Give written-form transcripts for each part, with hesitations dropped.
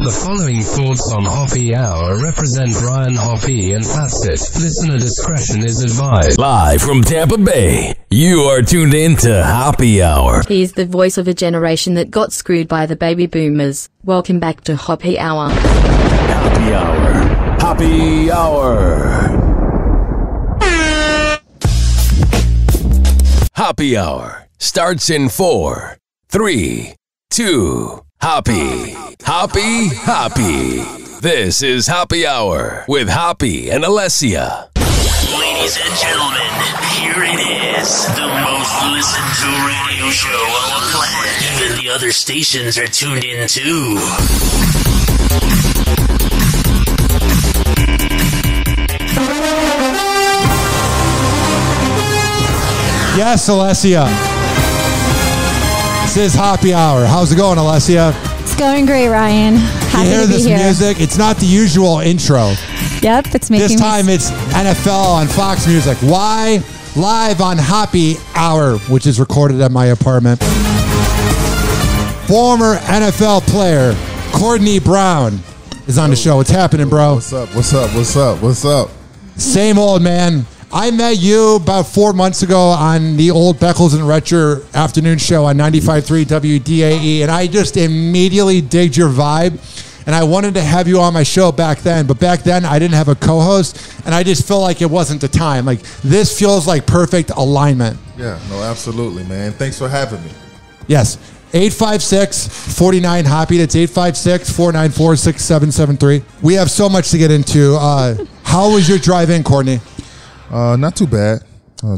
The following thoughts on Hoppe Hour represent Ryan Hoppe and past it. Listener discretion is advised. Live from Tampa Bay, you are tuned in to Hoppe Hour. He's the voice of a generation that got screwed by the baby boomers. Welcome back to Hoppe Hour. Hoppe Hour. Hoppe Hour. Hoppe Hour starts in 4, 3, 2, Hoppe. Hoppe, Hoppe. This is Hoppe Hour with Hoppe and Allessia. Ladies and gentlemen, here it is. The most listened to radio show on the planet. Even the other stations are tuned in too. Yes, Allessia. This is Hoppe Hour. How's it going, Allessia? It's going great, Ryan. Happy you hear to be this here. music? It's not the usual intro. Yep, it's making This time it's NFL on Fox Music. Why? Live on Hoppe Hour, which is recorded at my apartment. Former NFL player Kourtnei Brown is on the show. What's happening, bro? What's up? What's up? What's up? What's up? Same old, man. I met you about 4 months ago on the old Beckles and Retcher afternoon show on 95.3 WDAE, and I just immediately digged your vibe, and I wanted to have you on my show back then, but back then I didn't have a co-host, and I just felt like it wasn't the time. Like, this feels like perfect alignment. Yeah, no, absolutely, man. Thanks for having me. Yes. 856-49-HOPPE. That's 856-494-6773. We have so much to get into. How was your drive in, Kourtnei? Not too bad.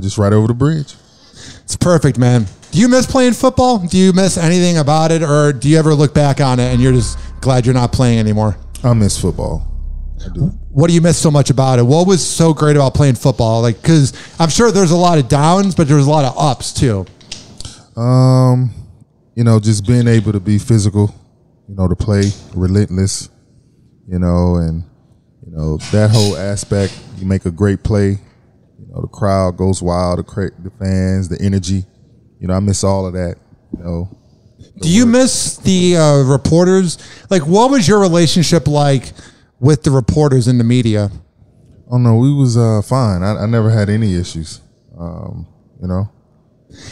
Just right over the bridge. It's perfect, man. Do you miss playing football? Do you miss anything about it, or do you ever look back on it and you're just glad you're not playing anymore? I miss football. I do. What do you miss so much about it? What was so great about playing football? Like, because I'm sure there's a lot of downs, but there's a lot of ups too. You know, just being able to be physical, you know, to play relentless, you know, and, you know, that whole aspect, you make a great play. You know, the crowd goes wild, the fans, the energy. You know, I miss all of that, you know. Do you miss the reporters? Like, what was your relationship like with the reporters in the media? Oh, no, we was fine. I never had any issues, you know.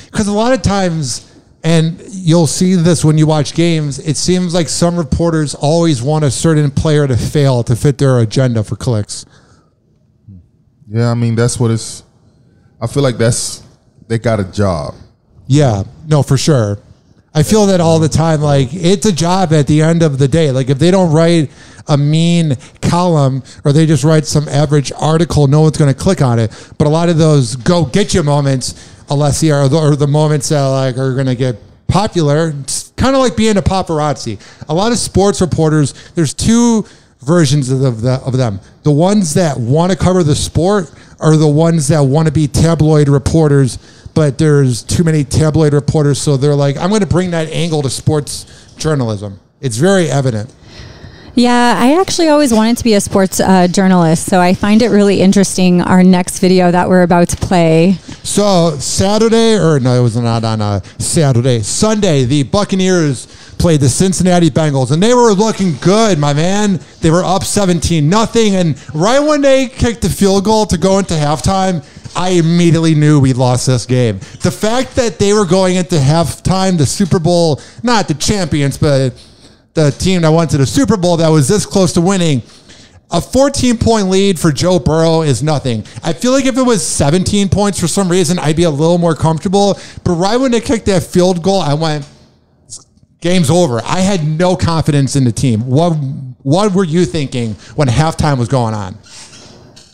Because a lot of times, and you'll see this when you watch games, it seems like some reporters always want a certain player to fail to fit their agenda for clicks. Yeah, I mean, that's what it's, I feel like they got a job. Yeah, no, for sure. I feel that all the time. Like, it's a job at the end of the day. Like, if they don't write a mean column or they just write some average article, no one's going to click on it. But a lot of those go get you moments, Allessia, are the moments that like are going to get popular. It's kind of like being a paparazzi. A lot of sports reporters, there's two versions of them. The ones that want to cover the sport are the ones that want to be tabloid reporters, but there's too many tabloid reporters, so they're like, I'm going to bring that angle to sports journalism. It's very evident. Yeah, I actually always wanted to be a sports journalist, so I find it really interesting, our next video that we're about to play. So Saturday, or no, it was not on Saturday. Sunday, the Buccaneers played the Cincinnati Bengals, and they were looking good, my man. They were up 17-0, and right when they kicked the field goal to go into halftime, I immediately knew we lost this game. The fact that they were going into halftime, the Super Bowl, not the champions, but the team that went to the Super Bowl that was this close to winning, a 14-point lead for Joe Burrow is nothing. I feel like if it was 17 points for some reason, I'd be a little more comfortable. But right when they kicked that field goal, I went, game's over. I had no confidence in the team. What were you thinking when halftime was going on?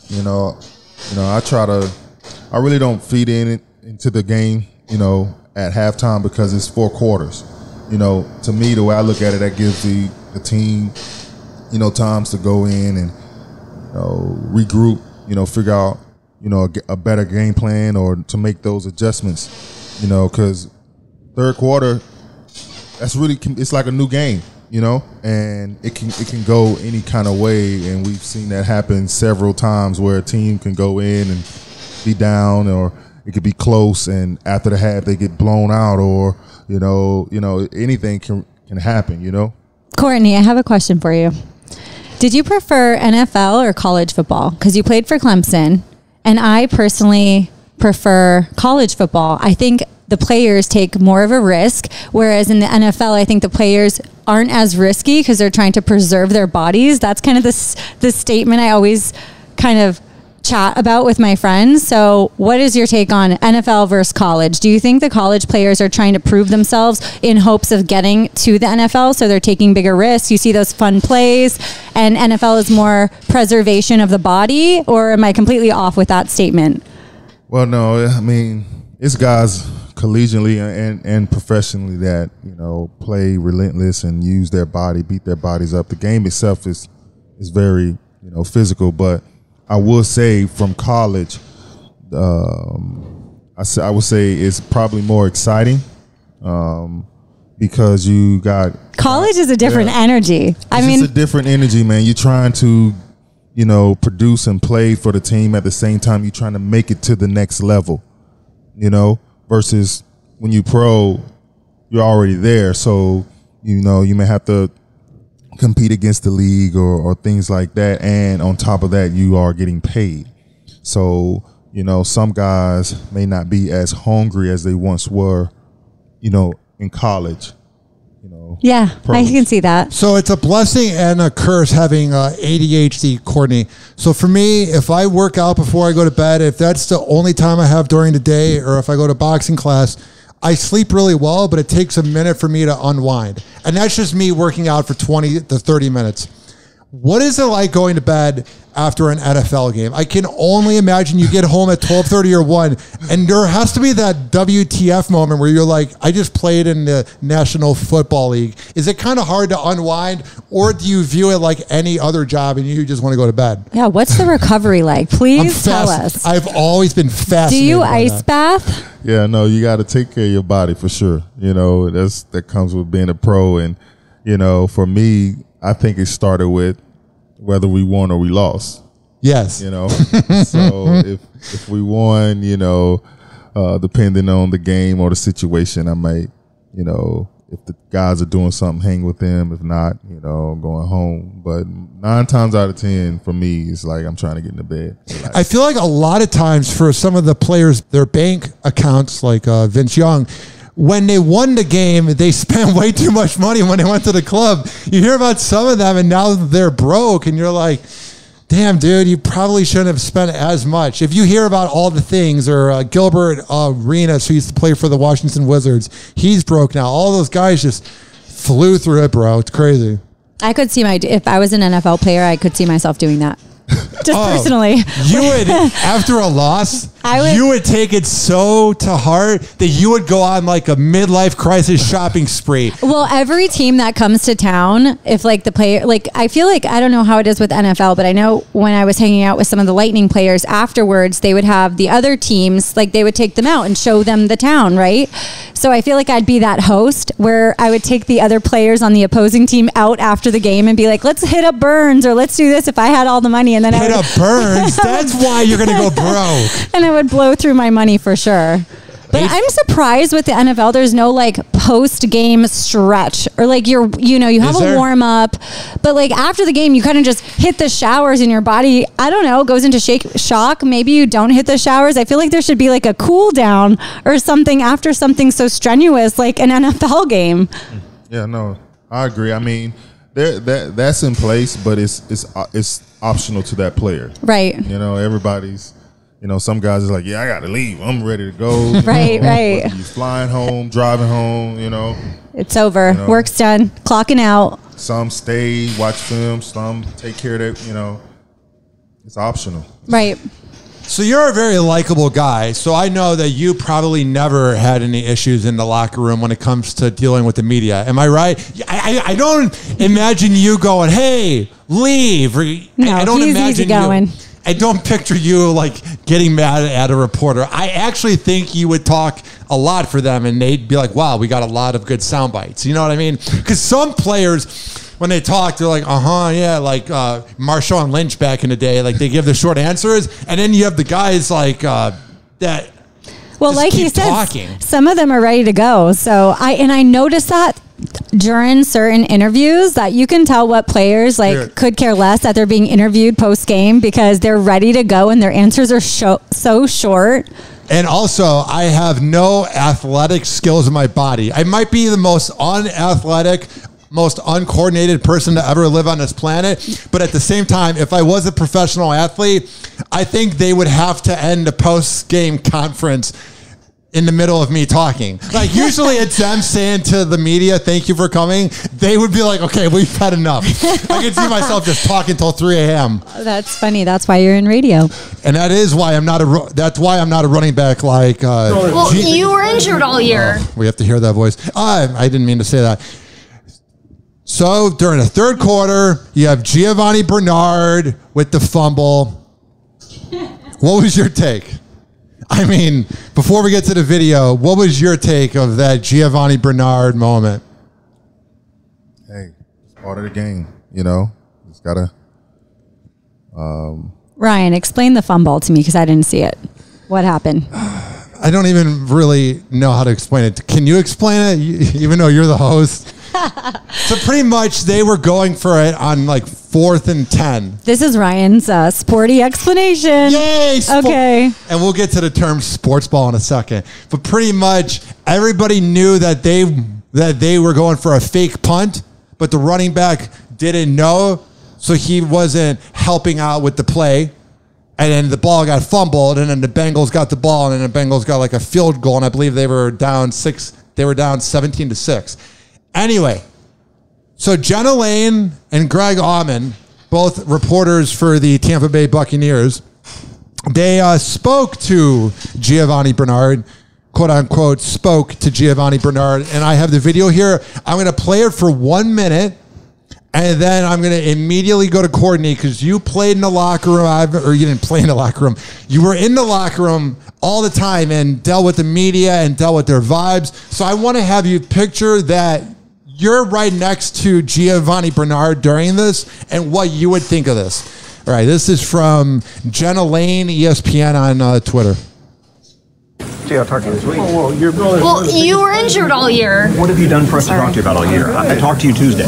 You know, I really don't feed into the game, you know, at halftime because it's 4 quarters. You know, to me, the way I look at it, that gives the team, you know, times to go in and, you know, regroup, you know, figure out, you know, a better game plan or to make those adjustments, you know, because third quarter, that's really, it's like a new game, you know, and it can go any kind of way, and we've seen that happen several times where a team can go in and be down, or it could be close, and after the half they get blown out, or you know anything can happen, you know. Kourtnei, I have a question for you. Did you prefer NFL or college football? Because you played for Clemson, and I personally prefer college football. I think the players take more of a risk, whereas in the NFL, I think the players aren't as risky because they're trying to preserve their bodies. That's kind of the statement I always kind of chat about with my friends. So what is your take on NFL versus college? Do you think the college players are trying to prove themselves in hopes of getting to the NFL, so they're taking bigger risks? You see those fun plays, and NFL is more preservation of the body, or am I completely off with that statement? Well, no, I mean, it's guys collegiately and professionally that, play relentless and use their body, beat their bodies up. The game itself is very, physical, but I will say from college, I would say it's probably more exciting because you got college is a different energy. It's a different energy, man. You're trying to, produce and play for the team at the same time. You're trying to make it to the next level, versus when you pro, you're already there. So, you may have to compete against the league or things like that, and on top of that you are getting paid. So some guys may not be as hungry as they once were in college. Yeah, pros. I can see that. So it's a blessing and a curse having ADHD, Kourtnei. So for me, if I work out before I go to bed, if that's the only time I have during the day, or if I go to boxing class, I sleep really well, but it takes a minute for me to unwind. And that's just me working out for 20 to 30 minutes. What is it like going to bed after an NFL game? I can only imagine you get home at 12:30 or 1, and there has to be that WTF moment where you're like, I just played in the National Football League. Is it kind of hard to unwind, or do you view it like any other job and you just want to go to bed? Yeah, what's the recovery like? Please tell us. I've always been fascinated. Do you ice bath? Yeah, no, you got to take care of your body for sure. That comes with being a pro. And, for me, I think it started with whether we won or we lost. Yes. So if we won, depending on the game or the situation, I might, if the guys are doing something, hang with them. If not, I'm going home. But 9 times out of 10 for me, it's like I'm trying to get into bed. I feel like a lot of times for some of the players, their bank accounts, like Vince Young, when they won the game, they spent way too much money when they went to the club. You hear about some of them, and now they're broke, and you're like, damn, dude, you probably shouldn't have spent as much. If you hear about all the things, or Gilbert Arenas, who used to play for the Washington Wizards, he's broke now. All those guys just flew through it, bro. It's crazy. I could see if I was an NFL player, I could see myself doing that. Just personally. You would, after a loss, you would take it so to heart that you would go on like a midlife crisis shopping spree. Well, every team that comes to town, if like the player, like I feel like, I don't know how it is with NFL, but I know when I was hanging out with some of the Lightning players afterwards, they would have the other teams, like they would take them out and show them the town, right? So I feel like I'd be that host where I would take the other players on the opposing team out after the game and be like, let's hit up Burns, or let's do this if I had all the money. And then hit up Burns. That's why you're going to go broke. And I would blow through my money for sure. But I'm surprised with the NFL, there's no like post-game stretch, or like you have a warm-up, but like after the game, you kind of just hit the showers and your body, I don't know, goes into shock. Maybe you don't hit the showers. I feel like there should be like a cool down or something after something so strenuous like an NFL game. Yeah, no, I agree. I mean, that's in place, but it's optional to that player. Right. Everybody's... some guys is like, yeah, I got to leave. I'm ready to go. Right. You flying home, driving home, It's over. Work's done. Clocking out. Some stay, watch film. Some take care of that, It's optional. Right. So you're a very likable guy. So I know that you probably never had any issues in the locker room when it comes to dealing with the media. Am I right? I don't imagine you going, hey, leave. No, I don't imagine going. I don't picture you like getting mad at a reporter. I actually think you would talk a lot for them, and they'd be like, wow, we got a lot of good sound bites. You know what I mean? Because some players, when they talk, they're like, yeah, like Marshawn Lynch back in the day. Like they give the short answers, and then you have the guys like that. Well, like you said, some of them are ready to go. So I noticed that during certain interviews that you can tell what players could care less that they're being interviewed post game because they're ready to go and their answers are so short. And also, I have no athletic skills in my body. I might be the most unathletic, most uncoordinated person to ever live on this planet. But at the same time, if I was a professional athlete, I think they would have to end a post-game conference in the middle of me talking. Like, usually it's them saying to the media, thank you for coming. They would be like, okay, we've had enough. I can see myself just talking till 3 a.m. That's funny. That's why you're in radio. And that is why I'm not a running back like... well, you were injured all year. We have to hear that voice. I didn't mean to say that. So during the third quarter, you have Giovanni Bernard with the fumble. What was your take? I mean, before we get to the video, what was your take of that Giovanni Bernard moment? Hey, it's part of the game, you know. Just gotta. Ryan, explain the fumble to me because I didn't see it. What happened? I don't even really know how to explain it. Can you explain it, even though you're the host? So pretty much they were going for it on like 4th and 10. This is Ryan's sporty explanation. Yay! Okay. And we'll get to the term sports ball in a second. But pretty much everybody knew that they were going for a fake punt, but the running back didn't know, so he wasn't helping out with the play. And then the ball got fumbled, and then the Bengals got the ball, and then the Bengals got like a field goal, and I believe they were down 17-6. Anyway, so Jenna Lane and Greg Auman, both reporters for the Tampa Bay Buccaneers, they spoke to Giovanni Bernard, quote unquote, spoke to Giovanni Bernard, and I have the video here. I'm going to play it for 1 minute, and then I'm going to immediately go to Kourtnei because you played in the locker room, or you didn't play in the locker room. You were in the locker room all the time and dealt with the media and dealt with their vibes. So I want to have you picture that you're right next to Giovanni Bernard during this and what you would think of this. All right, this is from Jenna Lane, ESPN on Twitter. See, I'll talk to you this week. Well, you were injured all year. What have you done for us to talk to you about all year? I talked to you Tuesday.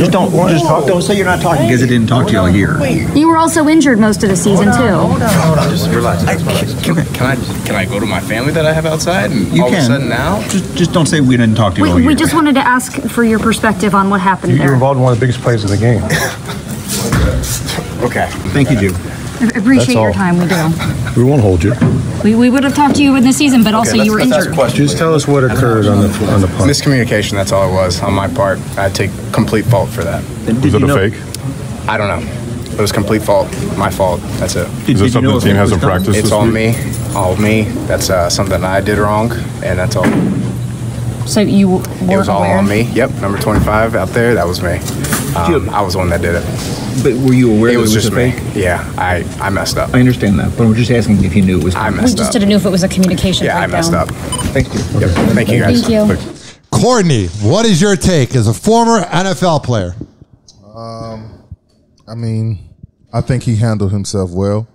Don't say you're not talking because I didn't talk to you all year. You were also injured most of the season, too. Hold on. Just relax. Can I go to my family that I have outside? And you all can. Of a sudden now? Just don't say we didn't talk to you all year. We just wanted to ask for your perspective on what happened there. You're involved in one of the biggest plays of the game. Okay. Thank you, Jude. I appreciate your time. We do. We won't hold you. We would have talked to you in the season, but also you were injured. Just tell us what occurred on the punt. Miscommunication, that's all it was on my part. I take complete fault for that. Was it a fake? I don't know. It was complete fault. My fault. That's it. Is this something the team hasn't practiced It's this all week? me. All me. That's something I did wrong, and that's all. So you were It was all aware? on me. Yep, number 25 out there. That was me. I was the one that did it. But were you aware It was that it was just a me. fake? Yeah, I messed up. I understand that, but we're just asking if you knew it was. I We messed just up. didn't know if it was a communication Yeah, I breakdown. messed up. Thank you. Yep. Thank you guys. Thank you. Kourtnei, what is your take as a former NFL player? I mean, I think he handled himself well.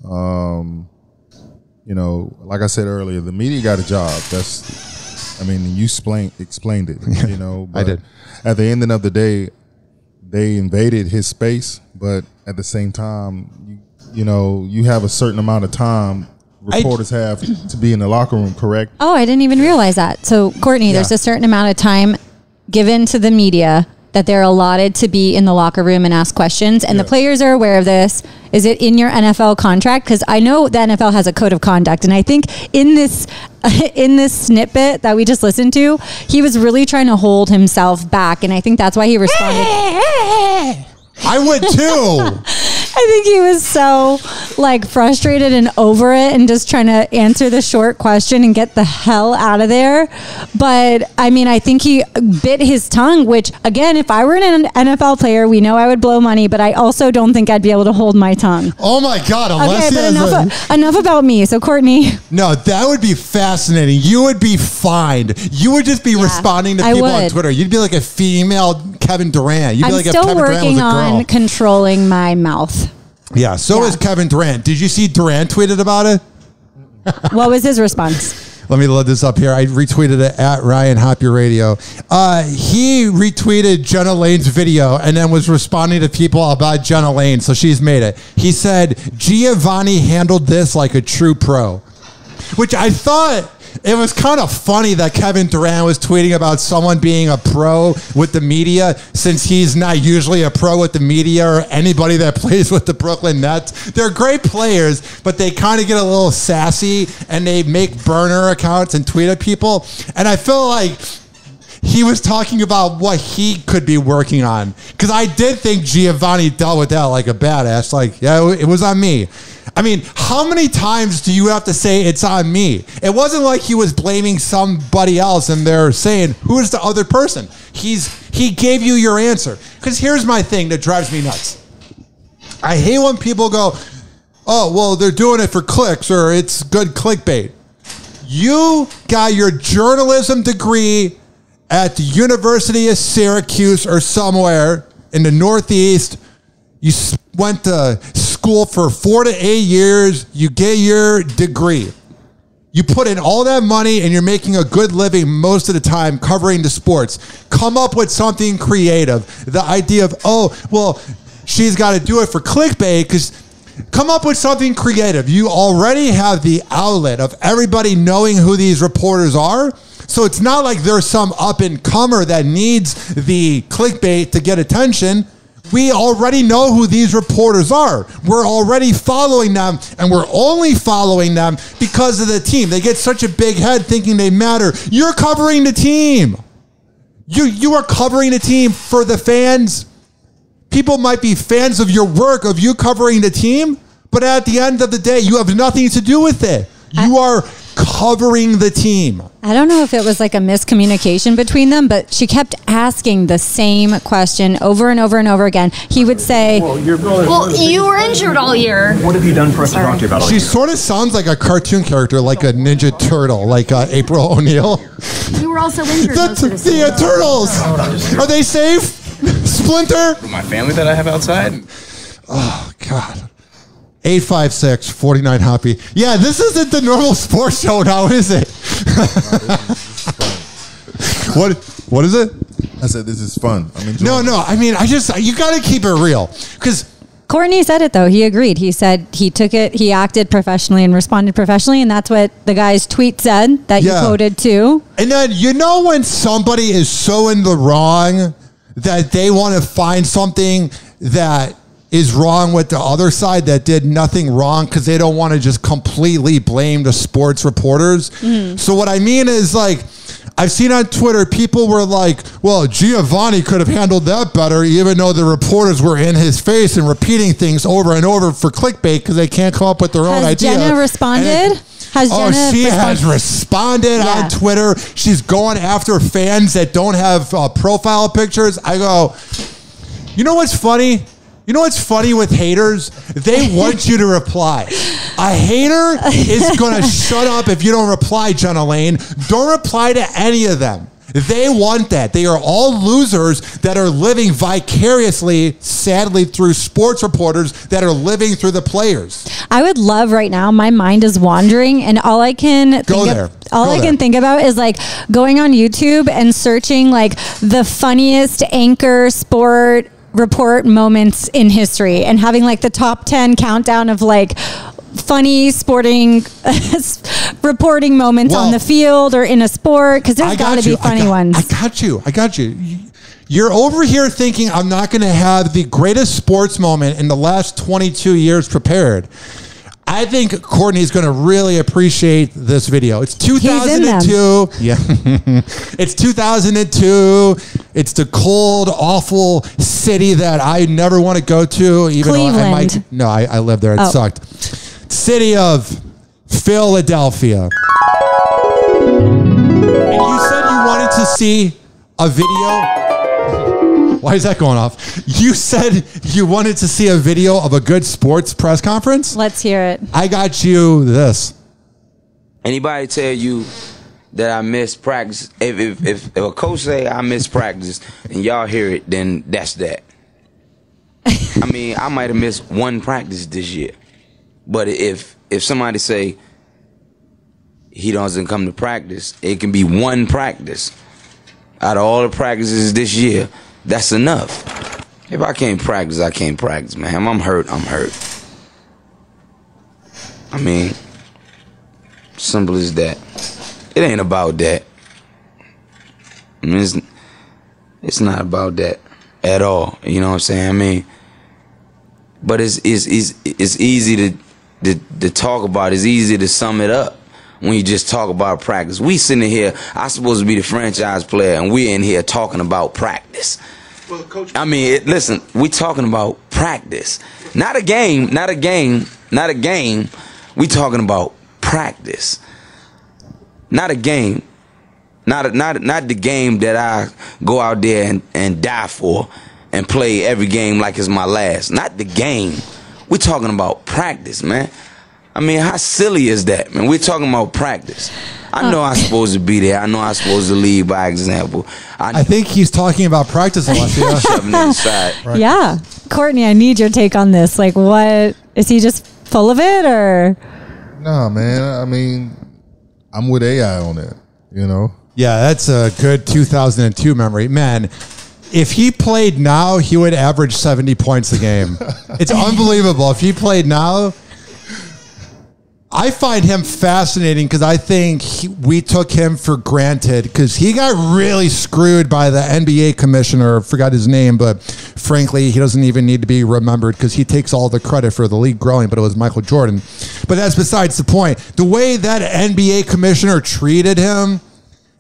You know, like I said earlier, the media got a job. You explained it. You know, but I did. At the end of the day, they invaded his space, but at the same time, you have a certain amount of time reporters have to be in the locker room, correct? Oh, I didn't even realize that. So, Kourtnei, there's a certain amount of time given to the media that they're allotted to be in the locker room and ask questions, and the players are aware of this. Is it in your NFL contract? Because I know the NFL has a code of conduct, and I think in this snippet that we just listened to, he was really trying to hold himself back, and I think that's why he responded. I would too. I think he was so frustrated and over it and just trying to answer the short question and get the hell out of there. But I mean, I think he bit his tongue, which again, if I were an NFL player, we know I would blow money, but I also don't think I'd be able to hold my tongue. Oh my God. Okay, but enough about me. So Kourtnei. No, that would be fascinating. You would be fined. You would just be responding to people on Twitter. You'd be like a female Kevin Durant. You'd be like if Kevin Durant was a girl. I'm still working on controlling my mouth. Yeah, so is Kevin Durant. Did you see Durant tweeted about it? What was his response? Let me load this up here. I retweeted it at Ryan Hoppe Radio. He retweeted Jenna Lane's video and then was responding to people about Jenna Lane, so she's made it. He said, Giovanni handled this like a true pro, which I thought it was kind of funny that Kevin Durant was tweeting about someone being a pro with the media, since he's not usually a pro with the media or anybody that plays with the Brooklyn Nets. They're great players, but they kind of get a little sassy and they make burner accounts and tweet at people. And I feel like he was talking about what he could be working on, because I did think Giovanni dealt with that like a badass. Like, yeah, it was on me. I mean, how many times do you have to say it's on me? It wasn't like he was blaming somebody else and they're saying, who is the other person? He gave you your answer. Because here's my thing that drives me nuts. I hate when people go, oh, well, they're doing it for clicks or it's good clickbait. You got your journalism degree at the University of Syracuse or somewhere in the Northeast. You went to school for 4 to 8 years. You get your degree. You put in all that money and you're making a good living most of the time covering the sports. Come up with something creative. The idea of, oh, well, she's got to do it for clickbait, because come up with something creative. You already have the outlet of everybody knowing who these reporters are. So it's not like there's some up-and-comer that needs the clickbait to get attention. We already know who these reporters are. We're already following them, and we're only following them because of the team. They get such a big head thinking they matter. You're covering the team. You are covering the team for the fans. People might be fans of your work, of you covering the team, but at the end of the day, you have nothing to do with it. You are covering the team. I don't know if it was like a miscommunication between them, but she kept asking the same question over and over and over again. He would say, well, you were injured all year. What have you done for us to talk to you about all year? She sort of sounds like a cartoon character, like a Ninja Turtle, like April O'Neil. You were also injured most of the season. The Turtles! Are they safe? Splinter? My family that I have outside? Oh, God. 856-49 Hoppe. Yeah, this isn't the normal sports show now, is it? What is it? I said this is fun. No. I mean, you got to keep it real, because Kourtney said it though. He agreed. He said he took it. He acted professionally and responded professionally, and that's what the guy's tweet said that you quoted too. And then when somebody is so in the wrong that they want to find something that is wrong with the other side that did nothing wrong, because they don't want to just completely blame the sports reporters. So what I mean is, like, I've seen on Twitter, people were like, well, Giovanni could have handled that better, even though the reporters were in his face and repeating things over and over for clickbait because they can't come up with their own idea. Has Jenna responded? Has responded on Twitter. She's going after fans that don't have profile pictures. I go, you know what's funny? You know what's funny with haters? They want you to reply. A hater is going to shut up if you don't reply, Jenna Lane. Don't reply to any of them. They want that. They are all losers that are living vicariously, sadly, through sports reporters that are living through the players. I would love right now, my mind is wandering, and all I can think about is like going on YouTube and searching like the funniest anchor sport report moments in history, and having like the top 10 countdown of like funny sporting reporting moments on the field or in a sport, because there's got to be funny ones. I got you. You're over here thinking I'm not going to have the greatest sports moment in the last 22 years prepared. I think Kourtney's going to really appreciate this video. It's 2002. Yeah. It's 2002. It's the cold, awful city that I never want to go to. Even Cleveland. though I lived there. It sucked. City of Philadelphia. And you said you wanted to see a video. Why is that going off? You said you wanted to see a video of a good sports press conference? Let's hear it. I got you this. Anybody tell you that I miss practice, if a coach say I miss practice and y'all hear it, then that's that. I mean, I might have missed one practice this year. But if somebody say, he doesn't come to practice, it can be one practice. Out of all the practices this year, that's enough. If I can't practice, I can't practice, man. I'm hurt, I'm hurt. I mean, simple as that. It ain't about that. I mean, it's not about that at all. You know what I'm saying? I mean, but it's easy to talk about. It's easy to sum it up when you just talk about practice. We sitting here, I'm supposed to be the franchise player, and we're in here talking about practice. Well, Coach, I mean, listen, we talking about practice, not a game. We talking about practice, not a game, not the game that I go out there and die for and play every game like it's my last. Not the game. We talking about practice, man. I mean, how silly is that, man? We're talking about practice. I know I'm supposed to be there. I know I'm supposed to lead by example. I think he's talking about practice, Allessia. Right. Yeah. Kourtnei, I need your take on this. Like, what? Is he just full of it, or? No, man. I mean, I'm with AI on that, you know? Yeah, that's a good 2002 memory. Man, if he played now, he would average 70 points a game. It's unbelievable. If he played now, I find him fascinating because I think we took him for granted because he got really screwed by the NBA commissioner. I forgot his name, but frankly, he doesn't even need to be remembered because he takes all the credit for the league growing, but it was Michael Jordan. But that's besides the point. The way that NBA commissioner treated him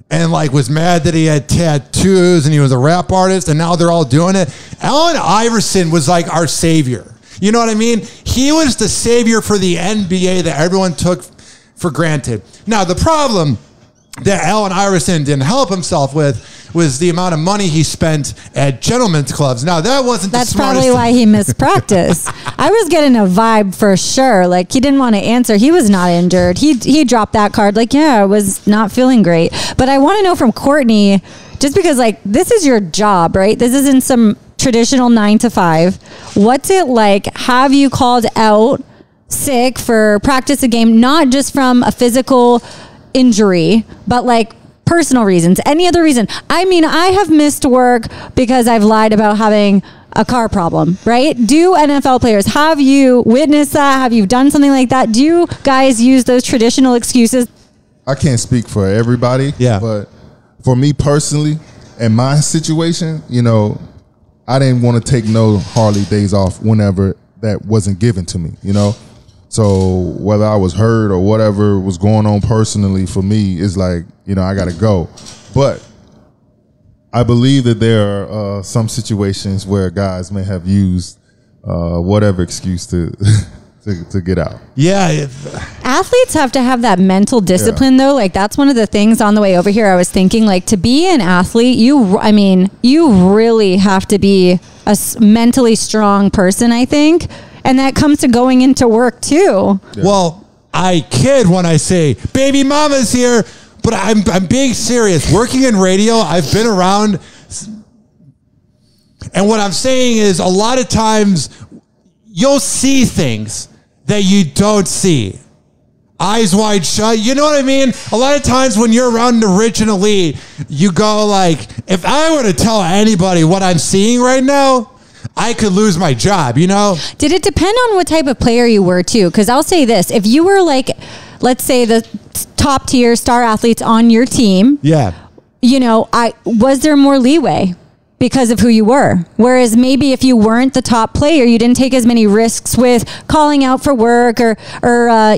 and like was mad that he had tattoos and he was a rap artist and now they're all doing it. Allen Iverson was like our savior. You know what I mean? He was the savior for the NBA that everyone took for granted. Now, the problem that Allen Iverson didn't help himself with was the amount of money he spent at gentlemen's clubs. Now, that wasn't That's the smartest probably why he missed practice. I was getting a vibe for sure. Like, he didn't want to answer. He was not injured. He dropped that card. Like, yeah, I was not feeling great. But I want to know from Kourtnei, just because, like, this is your job, right? This isn't some traditional 9 to 5. What's it like? Have you called out sick for practice a game, not just from a physical injury, but like personal reasons, any other reason? I mean, I have missed work because I've lied about having a car problem, right? Do NFL players, have you witnessed that? Have you done something like that? Do you guys use those traditional excuses? I can't speak for everybody, but for me personally, in my situation, you know, I didn't want to take no Harley days off whenever that wasn't given to me, you know? So whether I was hurt or whatever was going on personally for me, it's like, you know, I got to go. But I believe that there are some situations where guys may have used whatever excuse to to get out. Yeah. Athletes have to have that mental discipline, though. Like, that's one of the things on the way over here. I was thinking, like, to be an athlete, you really have to be a mentally strong person, I think. And that comes to going into work, too. Yeah. Well, I kid when I say, baby mama's here, but I'm being serious. Working in radio, I've been around. And what I'm saying is a lot of times you'll see things that you don't see. Eyes wide shut. You know what I mean? A lot of times when you're around the rich and elite, you go like, if I were to tell anybody what I'm seeing right now, I could lose my job, you know? Did it depend on what type of player you were, too? Because I'll say this. If you were like, let's say the top tier star athletes on your team, you know, was there more leeway because of who you were? Whereas maybe if you weren't the top player, you didn't take as many risks with calling out for work or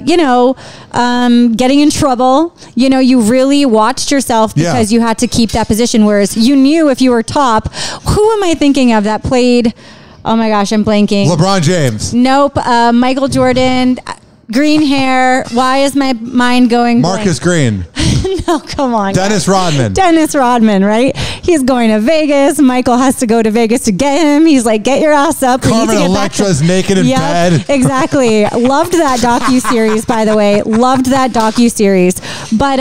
you know, getting in trouble. You know, you really watched yourself because you had to keep that position. Whereas you knew if you were top, who am I thinking of that played? Oh my gosh, I'm blanking. LeBron James. Nope. Michael Jordan. Green hair. Why is my mind going Marcus Green. No, come on. Dennis Rodman. Dennis Rodman, right? He's going to Vegas. Michael has to go to Vegas to get him. He's like, get your ass up. Carmen Electra's naked in bed. Exactly. Loved that docuseries, by the way. Loved that docuseries. But,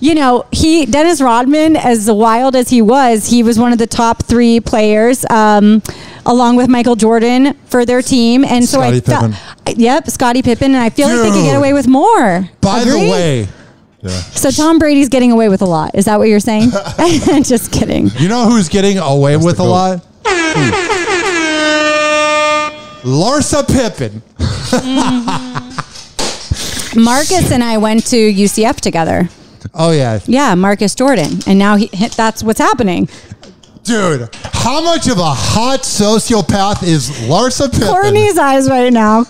you know, Dennis Rodman, as wild as he was one of the top 3 players, along with Michael Jordan for their team. And so Scottie Pippen. Scottie Pippen. And I feel like they could get away with more. By the way, Yeah. So Tom Brady's getting away with a lot. Is that what you're saying? Just kidding. You know who's getting away with a lot? Larsa Pippen. Marcus and I went to UCF together. Oh, yeah. Yeah, Marcus Jordan. And now that's what's happening. Dude, how much of a hot sociopath is Larsa Pippen? Kourtnei's eyes right now.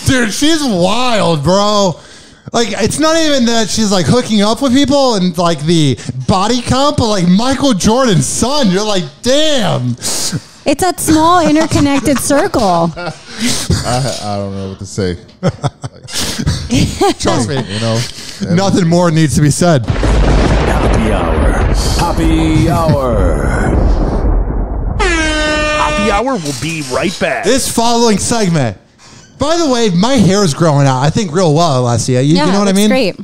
Dude, she's wild, bro. Like, it's not even that she's, like, hooking up with people and, like, the body count, but, like, Michael Jordan's son. You're like, damn. It's that small interconnected circle. I don't know what to say. Trust me. You know, nothing more needs to be said. Hoppe Hour. Hoppe Hour. Hoppe Hour will be right back. This following segment. By the way, my hair is growing out. I think real well, Alessia. You know what I mean? Great.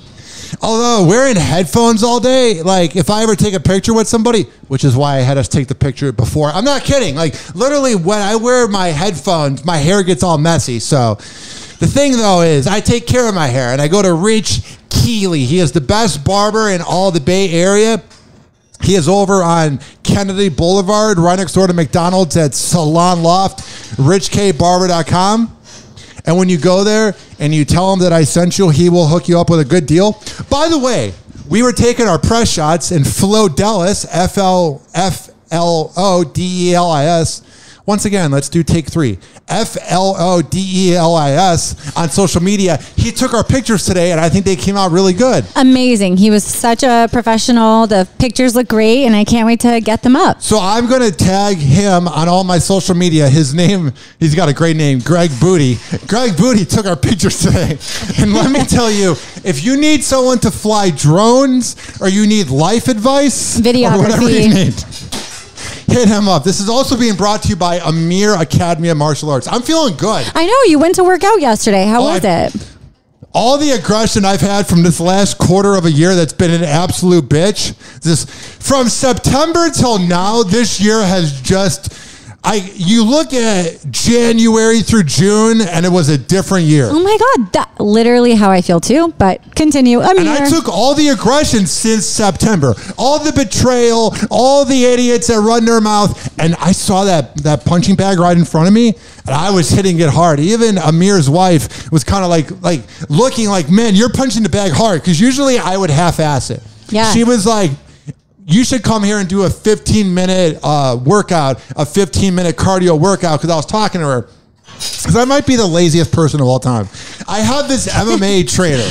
Although wearing headphones all day, like if I ever take a picture with somebody, which is why I had us take the picture before. I'm not kidding. Like literally when I wear my headphones, my hair gets all messy. So the thing though is I take care of my hair and I go to Rich Keeley. He is the best barber in all the Bay Area. He is over on Kennedy Boulevard, right next door to McDonald's at Salon Loft, richkbarber.com. And when you go there and you tell him that I sent you, he will hook you up with a good deal. By the way, we were taking our press shots in Flodelis, Flodelis. Once again, let's do take 3. Flodelis on social media. He took our pictures today, and I think they came out really good. Amazing. He was such a professional. The pictures look great, and I can't wait to get them up. So I'm going to tag him on all my social media. His name, he's got a great name, Greg Booty. Greg Booty took our pictures today. And let me tell you, if you need someone to fly drones or you need life advice, or whatever you need, hit him up. This is also being brought to you by Amir Academy of Martial Arts. I'm feeling good. I know. You went to work out yesterday. How was it? All the aggression I've had from this last quarter of a year that's been an absolute bitch. From September till now, this year has just... you look at January through June, and it was a different year. Oh my God, that's literally how I feel too. But continue. And I took all the aggression since September, all the betrayal, all the idiots that run their mouth, and I saw that punching bag right in front of me, and I was hitting it hard. Even Amir's wife was kind of like looking like, man, you're punching the bag hard, because usually I would half-ass it. Yeah. She was like, you should come here and do a 15-minute workout, a 15-minute cardio workout, because I was talking to her. Because I might be the laziest person of all time. I have this MMA trainer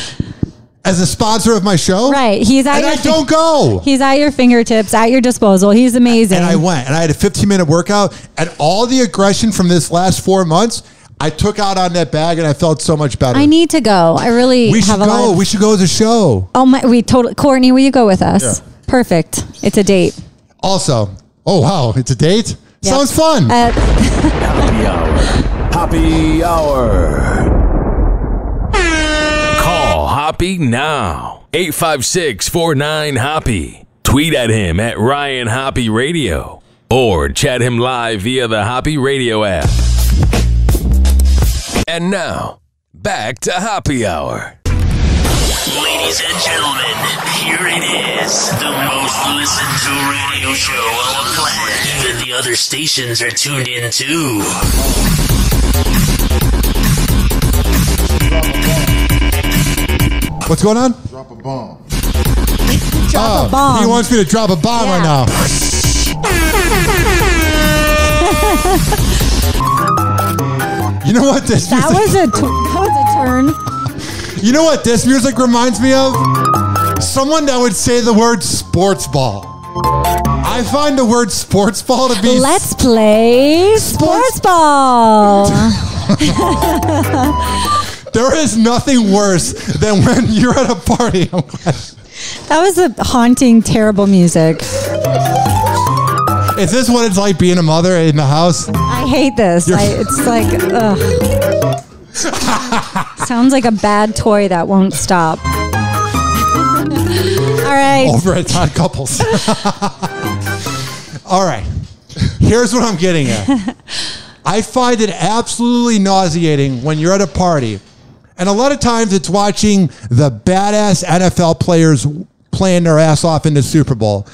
as a sponsor of my show. Right. I don't go. He's at your fingertips, at your disposal. He's amazing. And I went, and I had a 15-minute workout, and all the aggression from this last 4 months, I took out on that bag, and I felt so much better. I need to go. I really We should go. We should go as a show. Oh my! Kourtnei, will you go with us? Yeah. Perfect. It's a date. Also, oh wow, it's a date? Yep. Sounds fun. Hoppe Hour. Hoppe Hour. Call Hoppe now. 856-49-HOPPE. Tweet at him at Ryan Hoppe Radio. Or chat him live via the Hoppe Radio app. And now, back to Hoppe Hour. Ladies and gentlemen, here it is, the most listened to radio show on the planet. Even the other stations are tuned in too. What's going on? Drop a bomb. Drop a bomb. He wants me to drop a bomb right now. You know what this music... That was a turn. You know what this music reminds me of? Someone that would say the word sports ball. I find the word sports ball to be... Let's play sports ball. There is nothing worse than when you're at a party. That was a haunting, terrible music. Is this what it's like being a mother in the house? I hate this. It's like, ugh. Sounds like a bad toy that won't stop. All right. Over at Todd Couples. All right. Here's what I'm getting at. I find it absolutely nauseating when you're at a party And a lot of times it's watching the badass NFL players playing their ass off in the Super Bowl.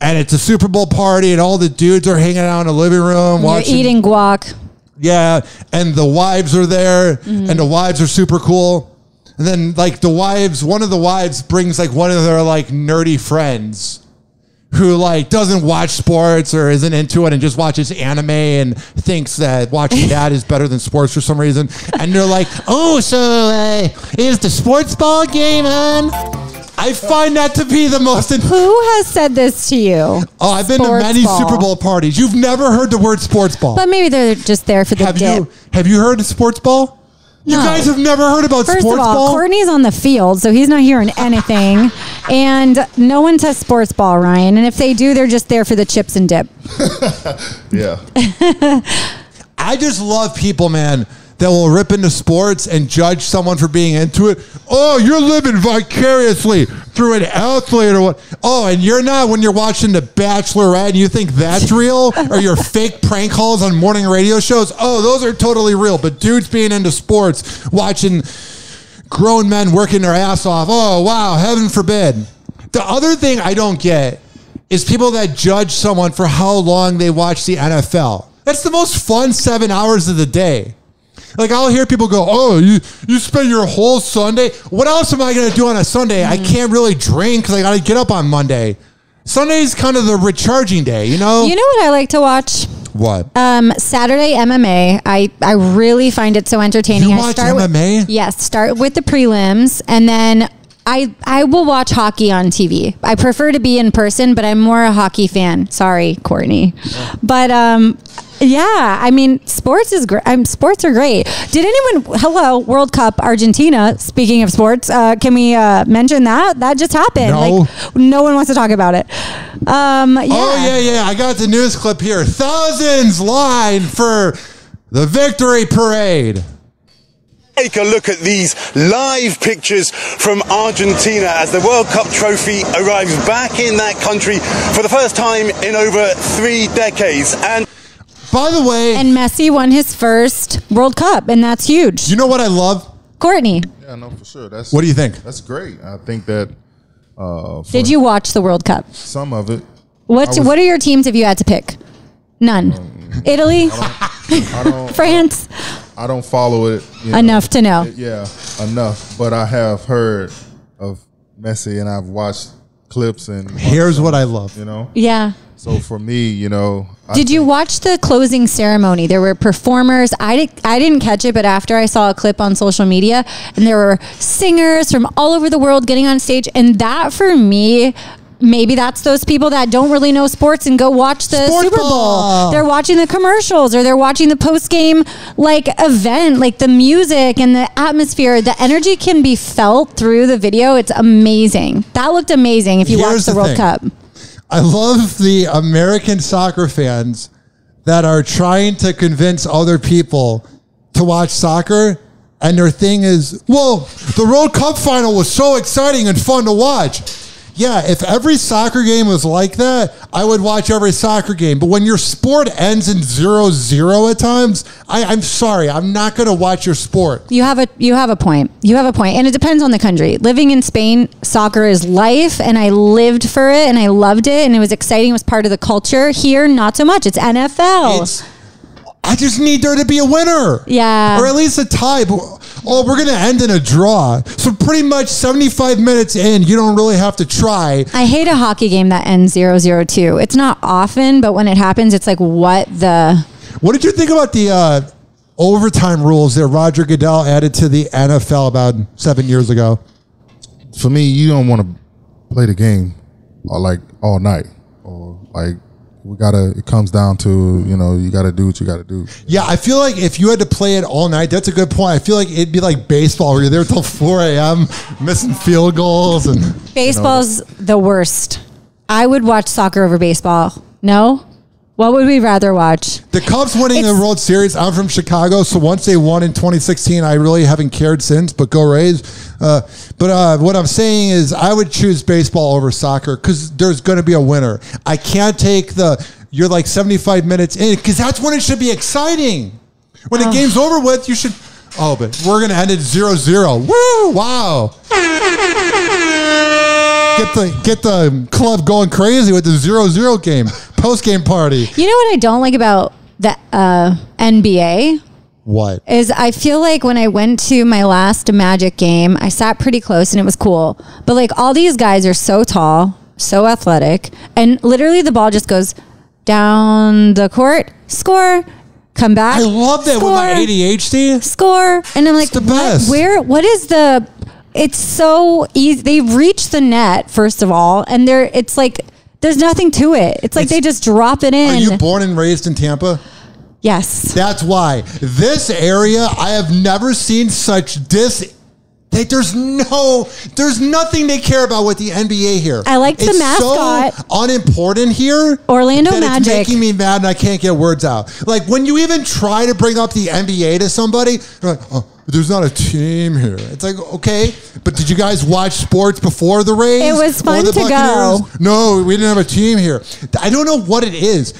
And it's a Super Bowl party and all the dudes are hanging out in the living room. You're eating guac. Yeah. And the wives are there and the wives are super cool. And then like one of the wives brings like one of their like nerdy friends who like doesn't watch sports or isn't into it and just watches anime and thinks that watching that is better than sports for some reason. And they're like, oh, so is the sports ball game on? I find that to be the most... Who has said this to you? Oh, I've been to many Super Bowl parties. You've never heard the word sports ball. But maybe they're just there for the dip. Have you heard of sports ball? You guys have never heard about sports ball? First of all, Kourtney's on the field, so he's not hearing anything. And no one says sports ball, Ryan. And if they do, they're just there for the chips and dip. Yeah. I just love people, man, that will rip into sports and judge someone for being into it. Oh, you're living vicariously through an athlete or what? Oh, and you're not when you're watching The Bachelorette and you think that's real? Or your fake prank calls on morning radio shows? Oh, those are totally real. But dudes being into sports, watching grown men working their ass off. Oh, wow, heaven forbid. The other thing I don't get is people that judge someone for how long they watch the NFL. That's the most fun 7 hours of the day. Like, I'll hear people go, oh, you spend your whole Sunday? What else am I going to do on a Sunday? I can't really drink because I got to get up on Monday. Sunday's kind of the recharging day, you know? You know what I like to watch? What? Saturday MMA. I really find it so entertaining. You watch MMA? Yes, start with the prelims, and then I will watch hockey on TV. I prefer to be in person, but I'm more a hockey fan. Sorry, Kourtney. But yeah, I mean, sports is great. Sports are great. Did anyone? Hello, World Cup Argentina. Speaking of sports, can we mention that just happened? No. Like, no one wants to talk about it. Yeah. Oh yeah. I got the news clip here. Thousands line for the victory parade. Take a look at these live pictures from Argentina as the World Cup trophy arrives back in that country for the first time in over 3 decades. And by the way, and Messi won his first World Cup, and that's huge. You know what I love? Kourtney. Yeah, no, for sure. What do you think? That's great. I think that. Did you watch the World Cup? Some of it. What are your teams if you had to pick? None. Italy? I don't, France? I don't follow it. Enough to know. Yeah, enough. But I have heard of Messi and I've watched clips and. Here's what I love. You know? Yeah. So for me, Did you watch the closing ceremony? There were performers. I didn't catch it, but after I saw a clip on social media, and there were singers from all over the world getting on stage, and that for me, maybe that's those people that don't really know sports and go watch the Super Bowl. They're watching the commercials or they're watching the post-game event, like the music and the atmosphere. The energy can be felt through the video. It's amazing. That looked amazing if you watch the World Cup. I love the American soccer fans that are trying to convince other people to watch soccer. And their thing is, well, the World Cup final was so exciting and fun to watch. Yeah, if every soccer game was like that, I would watch every soccer game. But when your sport ends in 0-0 at times, I'm sorry, I'm not going to watch your sport. You have a point. You have a point. And it depends on the country. Living in Spain, soccer is life, and I lived for it, and I loved it, and it was exciting. It was part of the culture. Here, not so much. It's NFL. I just need there to be a winner. Yeah. Or at least a tie. Oh, we're going to end in a draw. So pretty much 75 minutes in, you don't really have to try. I hate a hockey game that ends 0-0 It's not often, but when it happens, it's like, what did you think about the overtime rules that Roger Goodell added to the NFL about 7 years ago? For me, you don't want to play the game all night or it comes down to, you got to do what you got to do. Yeah, I feel like if you had to play it all night, that's a good point. I feel like it'd be like baseball where you're there till 4 a.m. missing field goals. And baseball's the worst. I would watch soccer over baseball. No? What would we rather watch? The Cubs winning the World Series. I'm from Chicago, so once they won in 2016, I really haven't cared since, but go Rays. But what I'm saying is I would choose baseball over soccer because there's going to be a winner. I can't take you're like 75 minutes in because that's when it should be exciting. When the game's over with, you should, Oh, but we're going to end it 0-0. Woo! Wow. Get the club going crazy with the 0-0 game. Post-game party. You know what I don't like about the NBA? What? Is I feel like when I went to my last Magic game, I sat pretty close and it was cool. But like all these guys are so tall, so athletic, and literally the ball just goes down the court, score, come back. I love that score, with my ADHD. Score. And I'm like, it's the best. What is the... It's so easy. They've reached the net, first of all, and it's like there's nothing to it. It's like they just drop it in. Are you born and raised in Tampa? Yes. That's why. This area, I have never seen such there's nothing they care about with the NBA here. I like the mascot. It's so unimportant here. Orlando Magic. It's making me mad and I can't get words out. Like when you even try to bring up the NBA to somebody, they're like, oh, there's not a team here. It's like, okay, but did you guys watch sports before the Rays? It was fun to go. No, we didn't have a team here. I don't know what it is.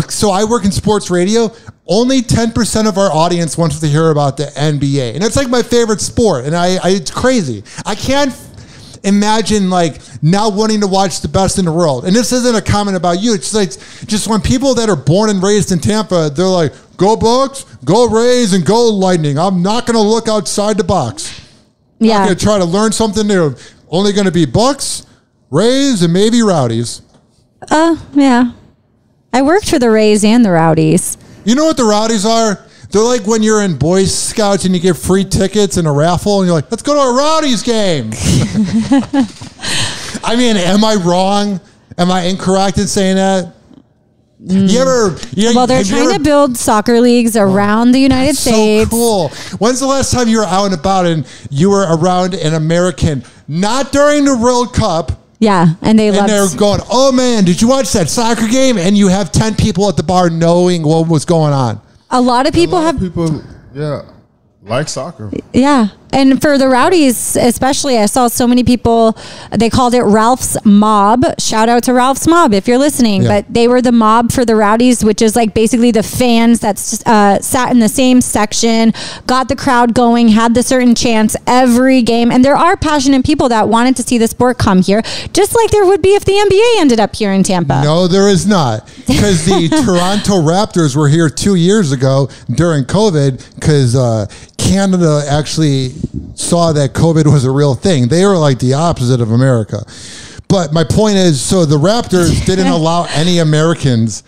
So I work in sports radio. Only 10% of our audience wants to hear about the NBA. And it's like my favorite sport. And it's crazy. I can't imagine like now wanting to watch the best in the world. And this isn't a comment about you. It's like just when people that are born and raised in Tampa, they're like, go Bucks, go Rays, and go Lightning. I'm not going to look outside the box. I'm not going to try to learn something new. Only going to be Bucks, Rays, and maybe Rowdies. Yeah. I worked for the Rays and the Rowdies. You know what the Rowdies are? They're like when you're in Boy Scouts and you get free tickets in a raffle and you're like, let's go to a Rowdies game. I mean, am I wrong? Am I incorrect in saying that? Well, they're trying to build soccer leagues around the United States. So cool. When's the last time you were out and about and you were around an American? Not during the World Cup. Yeah, and they're going, oh man, did you watch that soccer game? And you have 10 people at the bar knowing what was going on. A lot of people like soccer. Yeah. And for the Rowdies, especially, I saw so many people, they called it Ralph's Mob. Shout out to Ralph's Mob if you're listening. Yeah. But they were the mob for the Rowdies, which is like basically the fans that sat in the same section, got the crowd going, had the certain chants every game. And there are passionate people that wanted to see the sport come here, just like there would be if the NBA ended up here in Tampa. No, there is not. Because the Toronto Raptors were here 2 years ago during COVID because Canada actually saw that COVID was a real thing. They were like the opposite of America. But my point is, so the Raptors didn't allow any Americans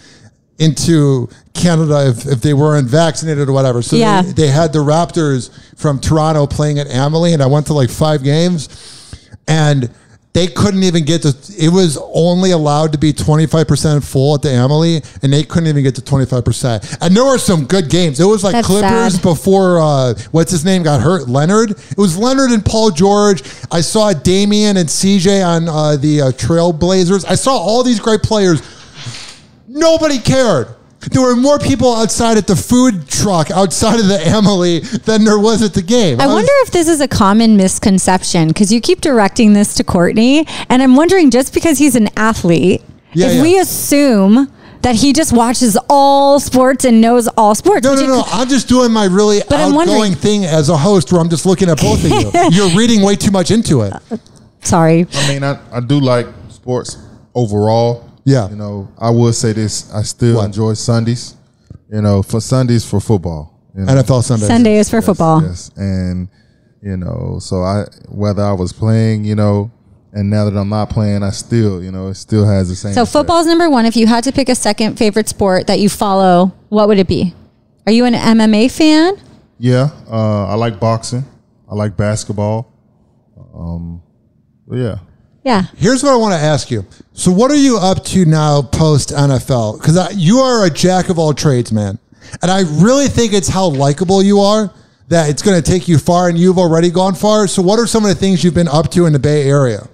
into Canada if they weren't vaccinated or whatever. So they had the Raptors from Toronto playing at Amalie, and I went to like 5 games, and they couldn't even get to, it was only allowed to be 25% full at the Amalie, and they couldn't even get to 25%. And there were some good games. It was like that's Clippers sad. Before, what's his name, got hurt? Leonard? It was Leonard and Paul George. I saw Damian and CJ on the Trailblazers. I saw all these great players. Nobody cared. There were more people outside at the food truck outside of the Amalie than there was at the game. I wonder if this is a common misconception because you keep directing this to Kourtnei, and I'm wondering just because he's an athlete, if we assume that he just watches all sports and knows all sports. No. I'm just doing my really outgoing thing as a host where I'm just looking at both of you. You're reading way too much into it. Sorry. I mean, I do like sports overall. Yeah. You know, I would say this. I still enjoy Sundays, you know, for Sundays for football. You know? NFL Sundays. Sunday is for football. Yes. And, you know, so whether I was playing, you know, and now that I'm not playing, I still, you know, it still has the same. So football's number one. If you had to pick a second favorite sport that you follow, what would it be? Are you an MMA fan? Yeah. I like boxing. I like basketball. But yeah. Yeah. Here's what I want to ask you. So what are you up to now post NFL? Because you are a jack of all trades, man. And I really think it's how likable you are that it's going to take you far, and you've already gone far. So what are some of the things you've been up to in the Bay Area?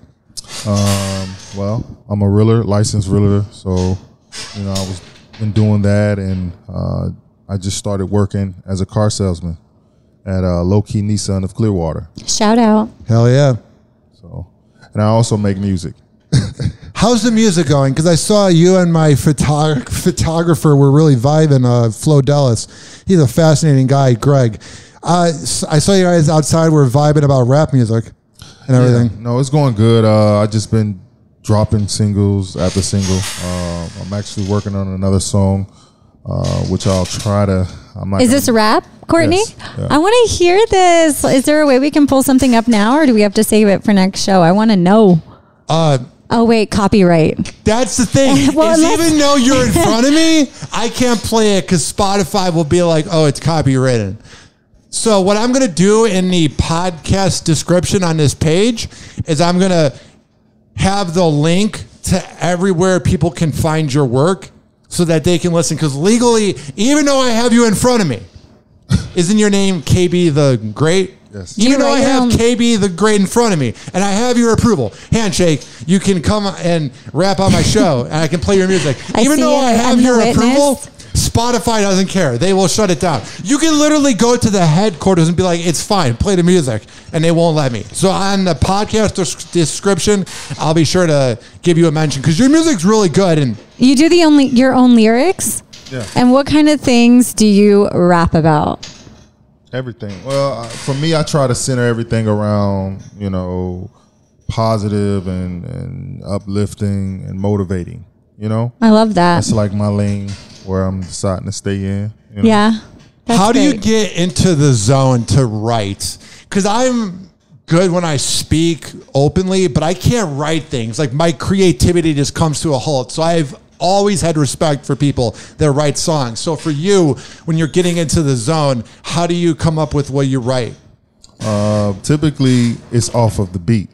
Well, I'm a realtor, licensed realtor. So, you know, I was been doing that, and I just started working as a car salesman at Low Key Nissan of Clearwater. Shout out. Hell yeah. And I also make music. How's the music going? Because I saw you and my photographer were really vibing, Flo Dellis. He's a fascinating guy, Greg. I saw you guys outside. We're vibing about rap music and everything. Yeah, no, it's going good. I just been dropping singles after single. I'm actually working on another song, which I'll try to. Is this rap, Kourtnei? Yes, yeah. I want to hear this. Is there a way we can pull something up now, or do we have to save it for next show? I want to know. Oh, wait, copyright. That's the thing. Well, even though you're in front of me, I can't play it because Spotify will be like, oh, it's copyrighted. So what I'm going to do in the podcast description on this page is I'm going to have the link to everywhere people can find your work so that they can listen. Because legally, even though I have you in front of me, isn't your name KB the Great? Yes. Even though I have KB the Great in front of me and I have your approval, handshake, you can come and rap on my show and I can play your music. Even though I have your approval, Spotify doesn't care. They will shut it down. You can literally go to the headquarters and be like, it's fine, play the music, and they won't let me. So on the podcast description, I'll be sure to give you a mention because your music's really good. And you do your own lyrics? Yeah. And what kind of things do you rap about? Everything. Well, for me, I try to center everything around, positive and uplifting and motivating, I love that. That's like my lane where I'm deciding to stay in. Yeah. How do you get into the zone to write? Because I'm good when I speak openly, but I can't write things. Like my creativity just comes to a halt. So I've always had respect for people that write songs. So for you, when you're getting into the zone, how do you come up with what you write? Typically, it's off of the beat.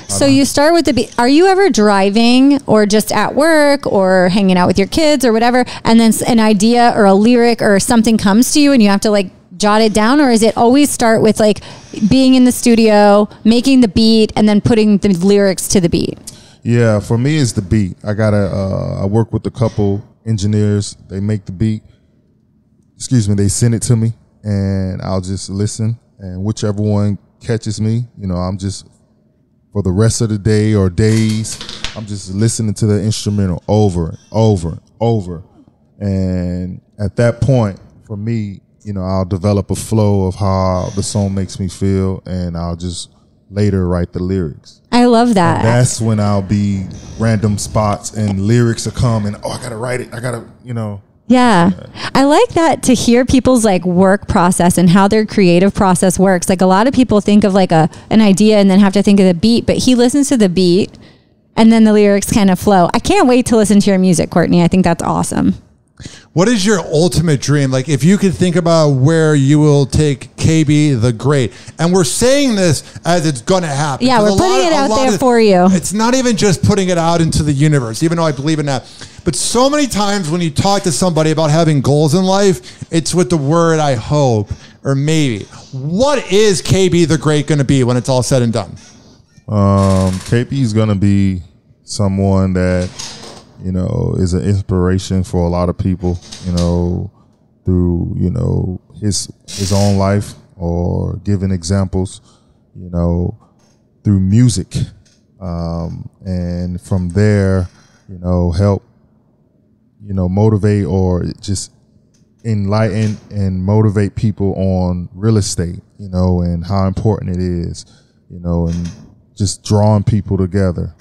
So you start with the beat. Are you ever driving or just at work or hanging out with your kids or whatever, and then an idea or a lyric or something comes to you and you have to like jot it down? Or is it always start with like being in the studio, making the beat, and then putting the lyrics to the beat? Yeah, for me, it's the beat. I work with a couple engineers. They make the beat. They send it to me, and I'll just listen. And whichever one catches me, I'm just, for the rest of the day or days, I'm just listening to the instrumental over and over and over. And at that point, for me, I'll develop a flow of how the song makes me feel, and I'll just later write the lyrics. I love that. And that's when I'll be random spots and lyrics will come and, I got to write it. I got to, Yeah. I like that, to hear people's like work process and how their creative process works. Like a lot of people think of like an idea and then have to think of the beat, but he listens to the beat and then the lyrics kind of flow. I can't wait to listen to your music, Kourtnei. I think that's awesome. What is your ultimate dream? Like if you could think about where you will take KB the Great, and we're saying this as it's going to happen. Yeah, we're putting it out there for you. It's not even just putting it out into the universe, even though I believe in that. But so many times when you talk to somebody about having goals in life, it's with the word I hope or maybe. What is KB the Great going to be when it's all said and done? KB is going to be someone that, is an inspiration for a lot of people, through, his own life or giving examples, through music. And from there, help, motivate or just enlighten and motivate people on real estate, and how important it is, and just drawing people together,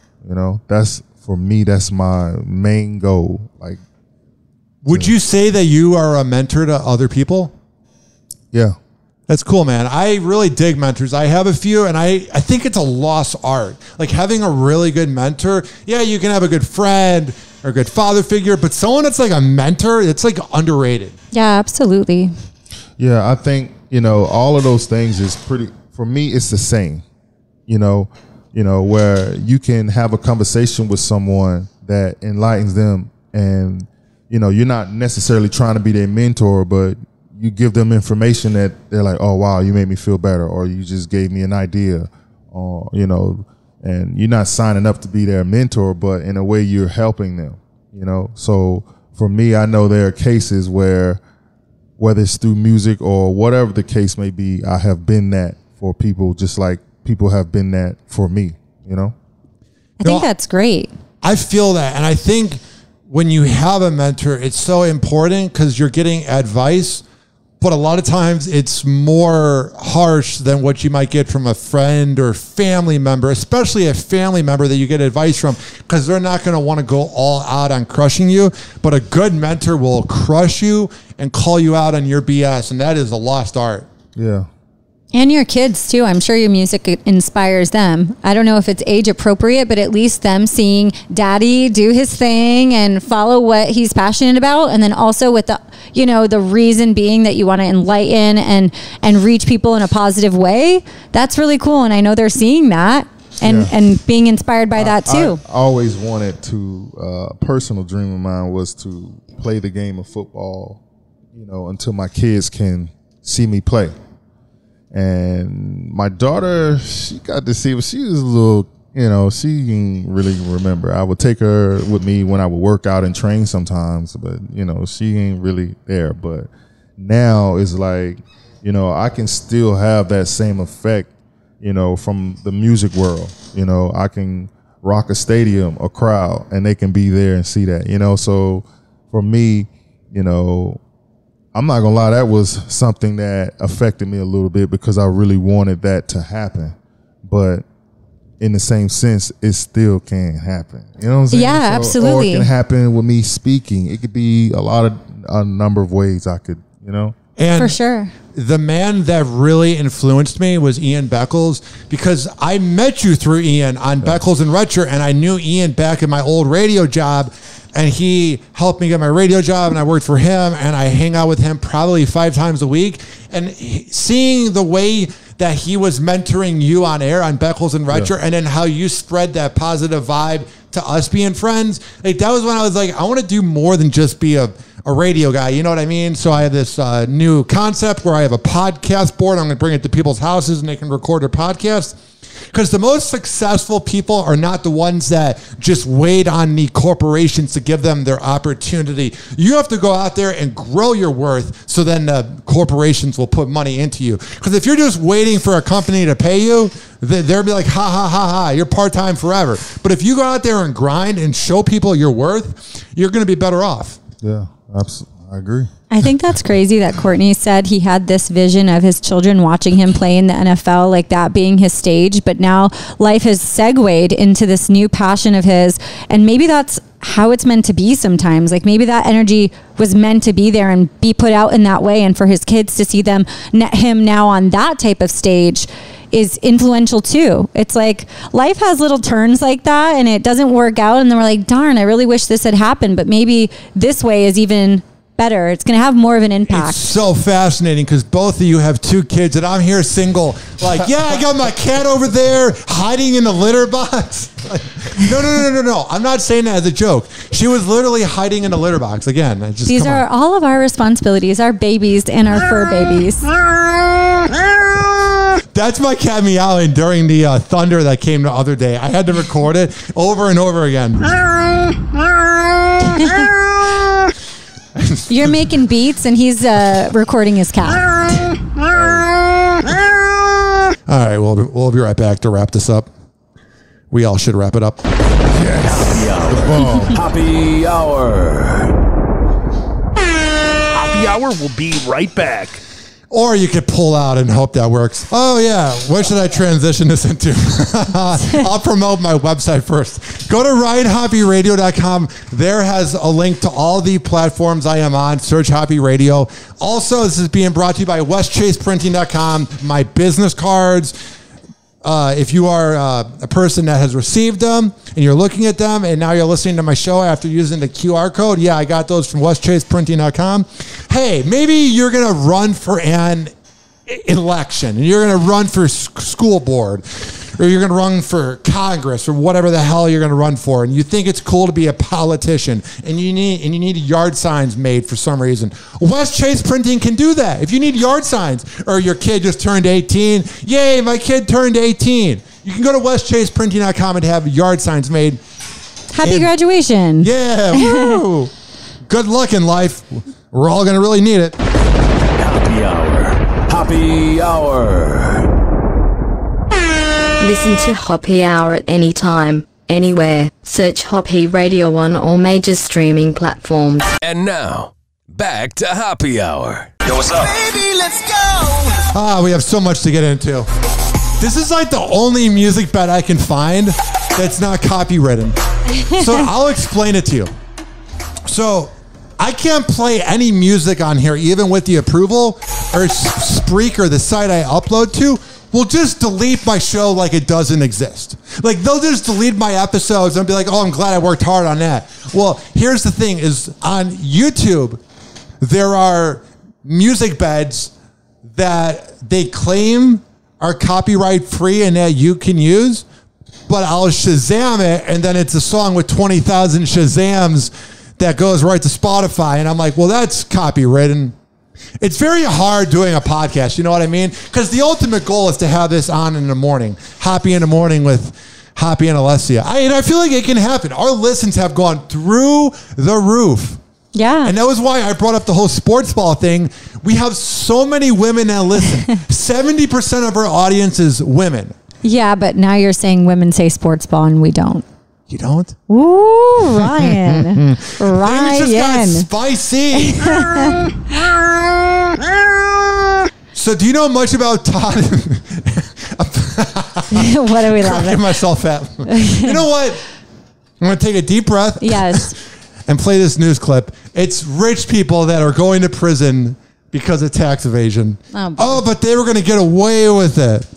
that's, for me, that's my main goal. Like, would you say that you are a mentor to other people? Yeah. That's cool, man. I really dig mentors. I have a few, and I think it's a lost art. Like having a really good mentor. Yeah, you can have a good friend or a good father figure, but someone that's like a mentor, it's like underrated. Yeah, absolutely. Yeah, I think, all of those things is pretty, for me, it's the same, where you can have a conversation with someone that enlightens them, and, you're not necessarily trying to be their mentor, but you give them information that they're like, oh, wow, you made me feel better, or you just gave me an idea, or, and you're not signing up to be their mentor, but in a way you're helping them, So for me, I know there are cases where, whether it's through music or whatever the case may be, I have been that for people, just like people have been that for me, I think that's great. I feel that. And I think when you have a mentor, it's so important because you're getting advice but a lot of times it's more harsh than what you might get from a friend or family member, especially a family member that you get advice from, because they're not going to want to go all out on crushing you. But a good mentor will crush you and call you out on your BS, and that is a lost art. Yeah. And your kids too. I'm sure your music inspires them. I don't know if it's age appropriate, but at least them seeing daddy do his thing and follow what he's passionate about. And then also with the, you know, the reason being that you want to enlighten and reach people in a positive way. That's really cool. And I know they're seeing that and being inspired by that too. I always wanted to, a personal dream of mine was to play the game of football, you know, until my kids can see me play. And my daughter, she got to see, she was a little, you know, she didn't really remember. I would take her with me when I would work out and train sometimes, but, you know, she ain't really there. But now it's like, you know, I can still have that same effect, you know, from the music world. You know, I can rock a stadium, a crowd, and they can be there and see that, you know. So for me, you know, I'm not gonna lie, that was something that affected me a little bit because I really wanted that to happen. But in the same sense, it still can happen. You know what I'm saying? Yeah, absolutely. Or it can happen with me speaking. It could be a number of ways I could, you know. And for sure. The man that really influenced me was Ian Beckles, because I met you through Ian on Beckles and Retcher, and I knew Ian back in my old radio job. And he helped me get my radio job, and I worked for him, and I hang out with him probably 5 times a week. And seeing the way that he was mentoring you on air on Beckles and Retcher, and then how you spread that positive vibe to us being friends, like that was when I was like, I want to do more than just be a radio guy. You know what I mean? So I have this new concept where I have a podcast board. I'm going to bring it to people's houses, and they can record their podcasts. Because the most successful people are not the ones that just wait on the corporations to give them their opportunity. You have to go out there and grow your worth, so then the corporations will put money into you. Because if you're just waiting for a company to pay you, they'll be like, ha, ha, ha, ha, you're part-time forever. But if you go out there and grind and show people your worth, you're going to be better off. Yeah, absolutely. I agree. I think that's crazy that Kourtnei said he had this vision of his children watching him play in the NFL, like that being his stage. But now life has segued into this new passion of his. And maybe that's how it's meant to be sometimes. Like maybe that energy was meant to be there and be put out in that way. And for his kids to see him now on that type of stage is influential too. It's like life has little turns like that, and it doesn't work out. And then we're like, darn, I really wish this had happened. But maybe this way is even better. It's going to have more of an impact. It's so fascinating because both of you have 2 kids, and I'm here single. Like, yeah, I got my cat over there hiding in the litter box. Like, no. I'm not saying that as a joke. She was literally hiding in the litter box. Again, these are all of our responsibilities, our babies and our fur babies. That's my cat meowing during the thunder that came the other day. I had to record it over and over again. You're making beats and he's recording his cat. All right, we'll be right back to wrap this up. We all should wrap it up. Yes. Hoppe Hour. Hoppe Hour will be right back. Or you could pull out and hope that works. Oh, yeah. What should I transition this into? I'll promote my website first. Go to ryanhopperadio.com. There has a link to all the platforms I am on. Search Hoppe Radio. Also, this is being brought to you by westchaseprinting.com. My business cards. If you are a person that has received them and you're looking at them and now you're listening to my show after using the QR code, yeah, I got those from westchaseprinting.com. Hey, maybe you're going to run for an election and you're going to run for school board, or you're going to run for Congress, or whatever the hell you're going to run for, and you think it's cool to be a politician, and you need yard signs made for some reason. West Chase Printing can do that. If you need yard signs, or your kid just turned 18, yay, my kid turned 18. You can go to westchaseprinting.com and have yard signs made. Happy graduation. Yeah, woo. Good luck in life. We're all going to really need it. Hoppe Hour. Hoppe Hour. Listen to Hoppe Hour at any time, anywhere. Search Hoppe Radio on all major streaming platforms. And now, back to Hoppe Hour. Yo, what's up? Baby, let's go. We have so much to get into. This is like the only music bed I can find that's not copywritten. So I'll explain it to you. So I can't play any music on here, even with the approval, or Spreaker, the site I upload to, will just delete my show like it doesn't exist. Like, they'll just delete my episodes and be like, oh, I'm glad I worked hard on that. Well, here's the thing is on YouTube, there are music beds that they claim are copyright free and that you can use, but I'll Shazam it, and then it's a song with 20,000 Shazams that goes right to Spotify. And I'm like, well, that's copywritten. It's very hard doing a podcast, you know what I mean? Because the ultimate goal is to have this on in the morning. Hoppe in the morning with Hoppe and Allessia. And I feel like it can happen. Our listens have gone through the roof. Yeah. And that was why I brought up the whole sports ball thing. We have so many women that listen. 70% of our audience is women. Yeah, but now you're saying women say sports ball and we don't. You don't? Ooh, Ryan. Things just got spicy. So do you know much about Todd? What are we laughing? Cracking myself at. You know what? I'm going to take a deep breath. Yes. And play this news clip. It's rich people that are going to prison because of tax evasion. Oh, but they were going to get away with it.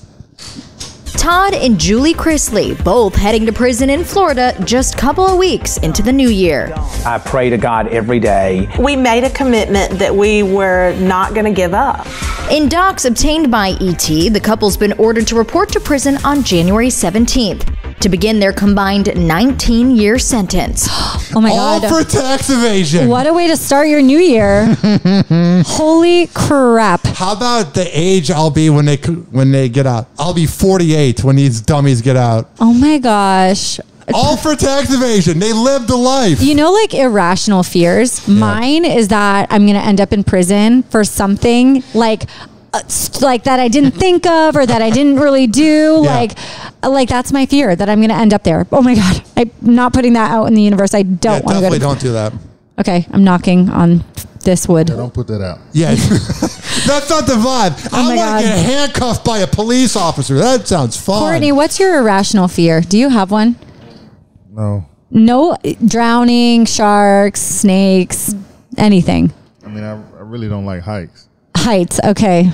Todd and Julie Chrisley, both heading to prison in Florida just a couple of weeks into the new year. I pray to God every day. We made a commitment that we were not going to give up. In docs obtained by ET, the couple's been ordered to report to prison on January 17th to begin their combined 19-year sentence. Oh my God. All for tax evasion. What a way to start your new year. Holy crap. How about the age I'll be when they get out? I'll be 48 when these dummies get out. Oh my gosh. All for tax evasion. They lived a life. You know, like irrational fears. Yeah. Mine is that I'm going to end up in prison for something like that I didn't think of or that I didn't really do. Yeah. Like that's my fear, that I'm going to end up there. Oh my God. I'm not putting that out in the universe. I don't want to go. Definitely don't do that. Okay. I'm knocking on this wood. Yeah, don't put that out. Yeah. That's not the vibe. I want to get handcuffed by a police officer. That sounds fun. Kourtney, what's your irrational fear? Do you have one? No, drowning, sharks, snakes, anything. I mean, I really don't like heights. Heights, okay.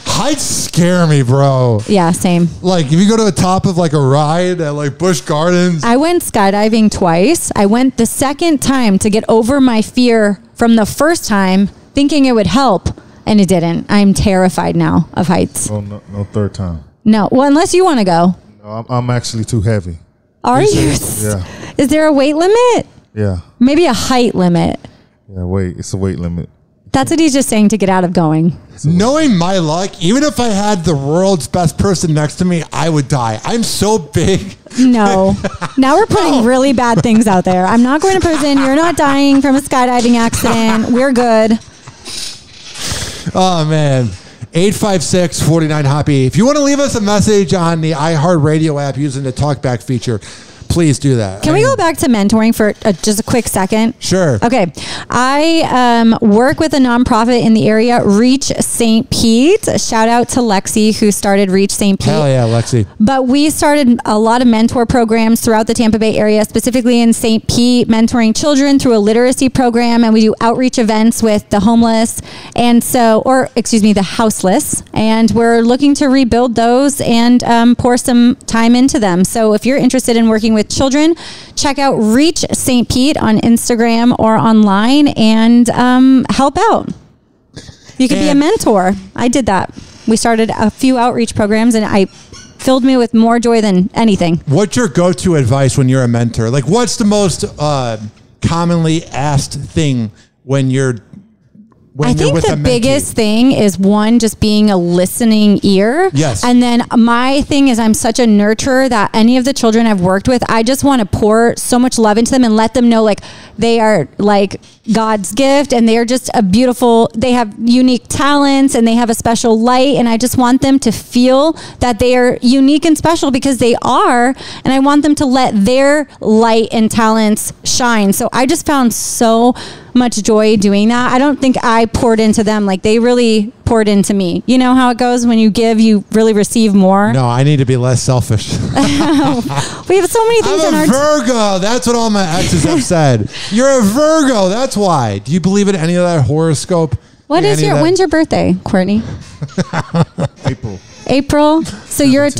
Heights scare me, bro. Yeah, same. Like, if you go to the top of like a ride at like Busch Gardens. I went skydiving twice. I went the second time to get over my fear from the first time, thinking it would help, and it didn't. I'm terrified now of heights. Oh, no third time. No, well, unless you want to go. No, I'm actually too heavy. Are you? Yeah. Is there a weight limit? Yeah. Maybe a height limit. Yeah, it's a weight limit. That's what he's just saying to get out of going. Knowing my luck, even if I had the world's best person next to me, I would die. I'm so big. No. Now we're putting really bad things out there. I'm not going to prison. You're not dying from a skydiving accident. We're good. Oh, man. 856-49-HOPPE. If you want to leave us a message on the iHeartRadio app using the TalkBack feature, please do that. Can we go back to mentoring for just a quick second? Sure. Okay. I work with a nonprofit in the area, Reach St. Pete. Shout out to Lexi, who started Reach St. Pete. Hell yeah, Lexi. But we started a lot of mentor programs throughout the Tampa Bay area, specifically in St. Pete, mentoring children through a literacy program. And we do outreach events with the homeless the houseless. And we're looking to rebuild those and pour some time into them. So if you're interested in working with children, check out Reach St. Pete on Instagram or online and help out. You could be a mentor. I did that. We started a few outreach programs and I filled me with more joy than anything. What's your go-to advice when you're a mentor? Like, what's the most commonly asked thing when you're I think the biggest thing is one, just being a listening ear. Yes. And then my thing is I'm such a nurturer that any of the children I've worked with, I just want to pour so much love into them and let them know like they are like God's gift and they're just they have unique talents and they have a special light. And I just want them to feel that they are unique and special because they are. And I want them to let their light and talents shine. So I just found so much joy doing that. I don't think I poured into them like they really poured into me. You know how it goes when you give, you really receive more. No, I need to be less selfish. We have so many things in our Virgo. That's what all my exes have said. You're a Virgo. That's why. Do you believe in any of that horoscope? When's your birthday, Kourtney? April. So you're a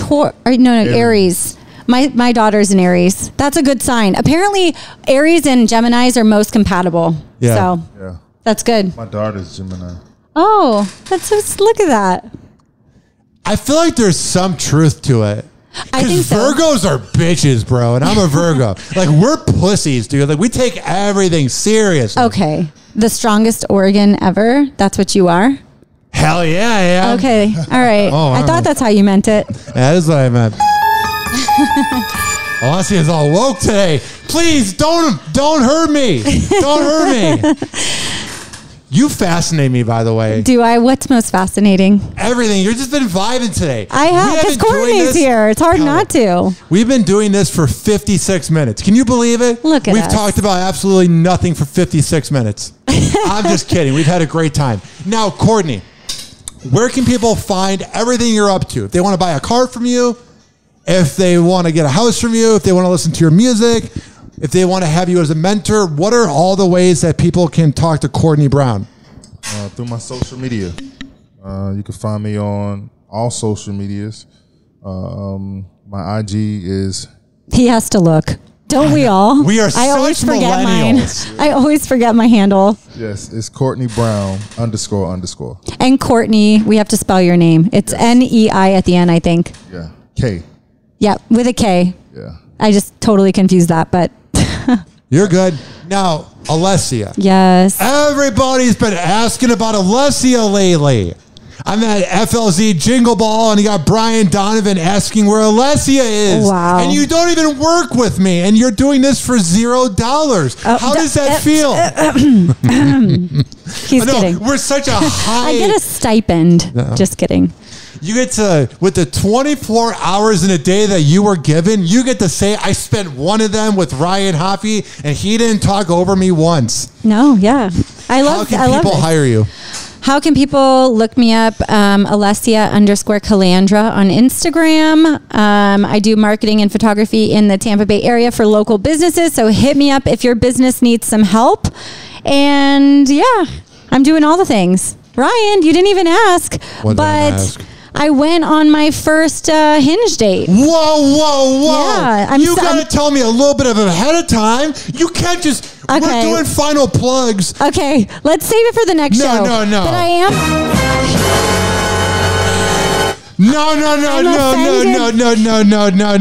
Aries. My daughter's an Aries. That's a good sign. Apparently, Aries and Geminis are most compatible. Yeah. So that's good. My daughter's Gemini. Oh, look at that. I feel like there's some truth to it. I think so. Virgos are bitches, bro, and I'm a Virgo. Like, we're pussies, dude. Like, we take everything seriously. Okay. The strongest organ ever. That's what you are? Hell yeah, I am. Okay. All right. I thought that's how you meant it. That is what I meant. Alessia is all woke today. Please don't hurt me. Don't hurt me. You fascinate me, by the way. Do I? What's most fascinating? Everything. You've just been vibing today. I have, because Kourtney's here. It's hard not to. We've been doing this for 56 minutes. Can you believe it? Look at us. We've talked about absolutely nothing for 56 minutes. I'm just kidding. We've had a great time. Now, Kourtney, where can people find everything you're up to? If they want to buy a car from you, if they want to get a house from you, if they want to listen to your music, if they want to have you as a mentor, what are all the ways that people can talk to Kourtney Brown? Through my social media. You can find me on all social medias. My IG is... He has to look. Don't we all? We are I always such forget millennials. mine. I always forget my handle. Yes, it's Kourtney Brown __. And Kourtney, we have to spell your name. It's N-E-I at the end, I think. Yeah, K. Yeah, with a K. Yeah. I just totally confused that, but... You're good. Now, Alessia. Yes. Everybody's been asking about Alessia lately. I'm at FLZ Jingle Ball, and you got Brian Donovan asking where Alessia is. Wow. And you don't even work with me, and you're doing this for $0. How does that feel? He's kidding. We're such a high... I get a stipend. No. Just kidding. You get to, with the 24 hours in a day that you were given, you get to say, I spent one of them with Ryan Hoppe, and he didn't talk over me once. No, yeah. How can people hire you? How can people look me up? Alessia _Calandra on Instagram. I do marketing and photography in the Tampa Bay area for local businesses. So hit me up if your business needs some help. And yeah, I'm doing all the things. Ryan, you didn't even ask. I went on my first Hinge date. Whoa. Yeah, you got to tell me a little bit of ahead of time. You can't just... Okay. We're doing final plugs. Okay, let's save it for the next show. No. But I am...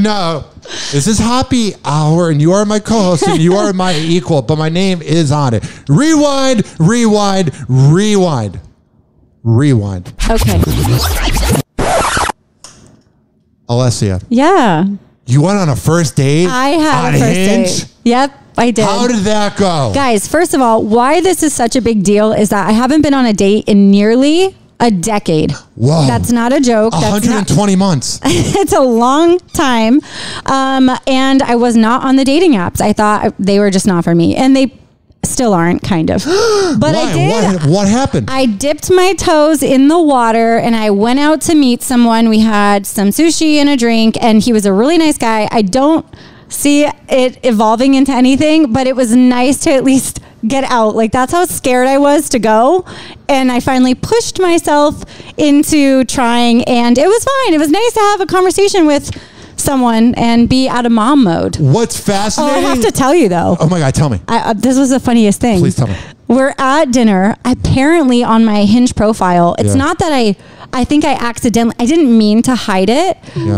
No. This is Hoppe Hour, and you are my co-host, and you are my equal, but my name is on it. Rewind. Okay. Alessia. Yeah. You went on a first date? I had a first date. Yep, I did. How did that go? Guys, first of all, why this is such a big deal is that I haven't been on a date in nearly a decade. Whoa. That's not a joke. 120 months. It's a long time. And I was not on the dating apps. I thought they were just not for me. And they still aren't, kind of. But Why? I did. What happened? I dipped my toes in the water and I went out to meet someone. We had some sushi and a drink, and he was a really nice guy. I don't see it evolving into anything, but it was nice to at least get out. Like, that's how scared I was to go. And I finally pushed myself into trying, and it was fine. It was nice to have a conversation with someone and be out of mom mode. What's fascinating? Oh, I have to tell you though. Oh my God, tell me. This was the funniest thing. Please tell me. We're at dinner. Apparently on my Hinge profile, it's not that I think I didn't mean to hide it,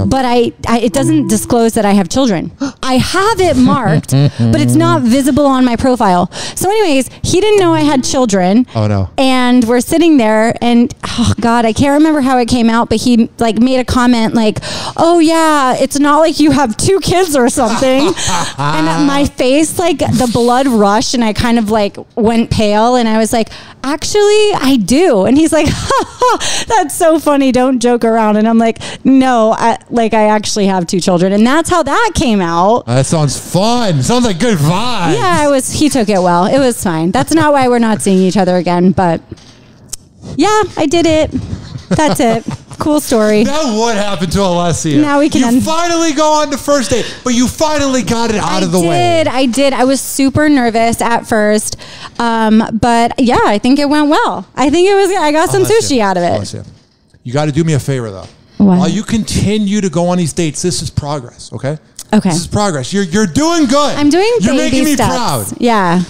but it doesn't disclose that I have children. I have it marked, but it's not visible on my profile. So anyways, he didn't know I had children. Oh no. And we're sitting there and, oh God, I can't remember how it came out, but he like made a comment like, oh yeah, it's not like you have 2 kids or something. And my face, like the blood rushed and I kind of like went pale and I was like, actually I do. And he's like, that's so so funny. Don't joke around. And I'm like, no, I actually have 2 children. And that's how that came out. That sounds fun. Sounds like good vibes. Yeah, he took it well. It was fine. That's not why we're not seeing each other again. But yeah, I did it. That's it. Cool story. Now what happened to Allessia? Now we can. You finally go on the first date, but you finally got it out of the way. I did. I was super nervous at first, but yeah, I think it went well. I think it was. I got some sushi out of it. Allessia, you got to do me a favor though. What? While you continue to go on these dates, this is progress. Okay. Okay. This is progress. You're doing good. I'm doing. You're baby making me steps. proud. Yeah.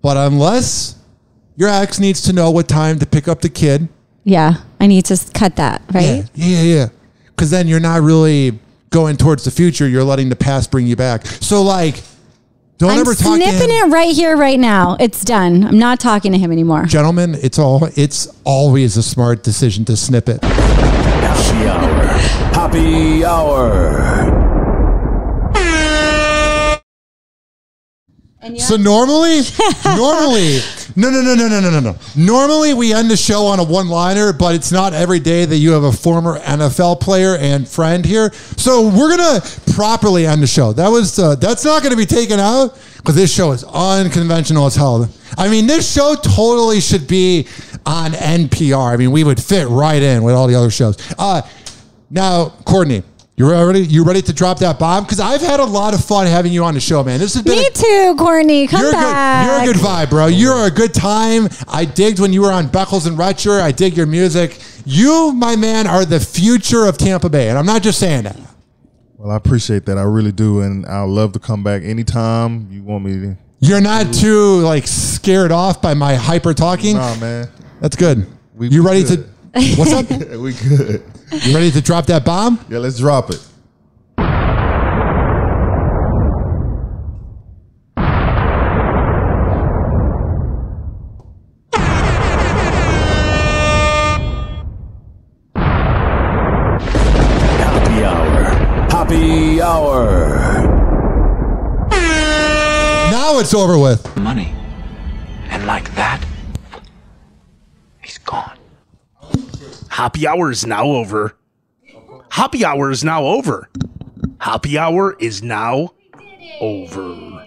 But unless your ex needs to know what time to pick up the kid. Yeah, I need to cut that, right? Yeah. Because then you're not really going towards the future. You're letting the past bring you back. So, don't ever talk to him. I'm snipping it right here, right now. It's done. I'm not talking to him anymore. Gentlemen, it's always a smart decision to snip it. Happy Hour. Happy Hour. So normally, no. Normally we end the show on a one-liner, but it's not every day that you have a former NFL player and friend here. So we're gonna properly end the show. That's not gonna be taken out because this show is unconventional as hell. I mean, this show totally should be on NPR. I mean, we would fit right in with all the other shows. Now, Kourtnei. You ready to drop that bomb? Because I've had a lot of fun having you on the show, man. This has been Me too, Kourtnei. Come back. You're a good vibe, bro. You're a good time. I digged when you were on Beckles and Retcher. I dig your music. You, my man, are the future of Tampa Bay, and I'm not just saying that. Well, I appreciate that. I really do, and I'll love to come back anytime you want me to. You're not too scared off by my hyper talking? Nah, man. That's good. You ready to? What's up? We good. You ready to drop that bomb? Yeah, let's drop it. Happy Hour. Happy Hour. Now it's over with. Money. And like that, he's gone. Happy Hour is now over. Happy Hour is now over. Happy Hour is now over.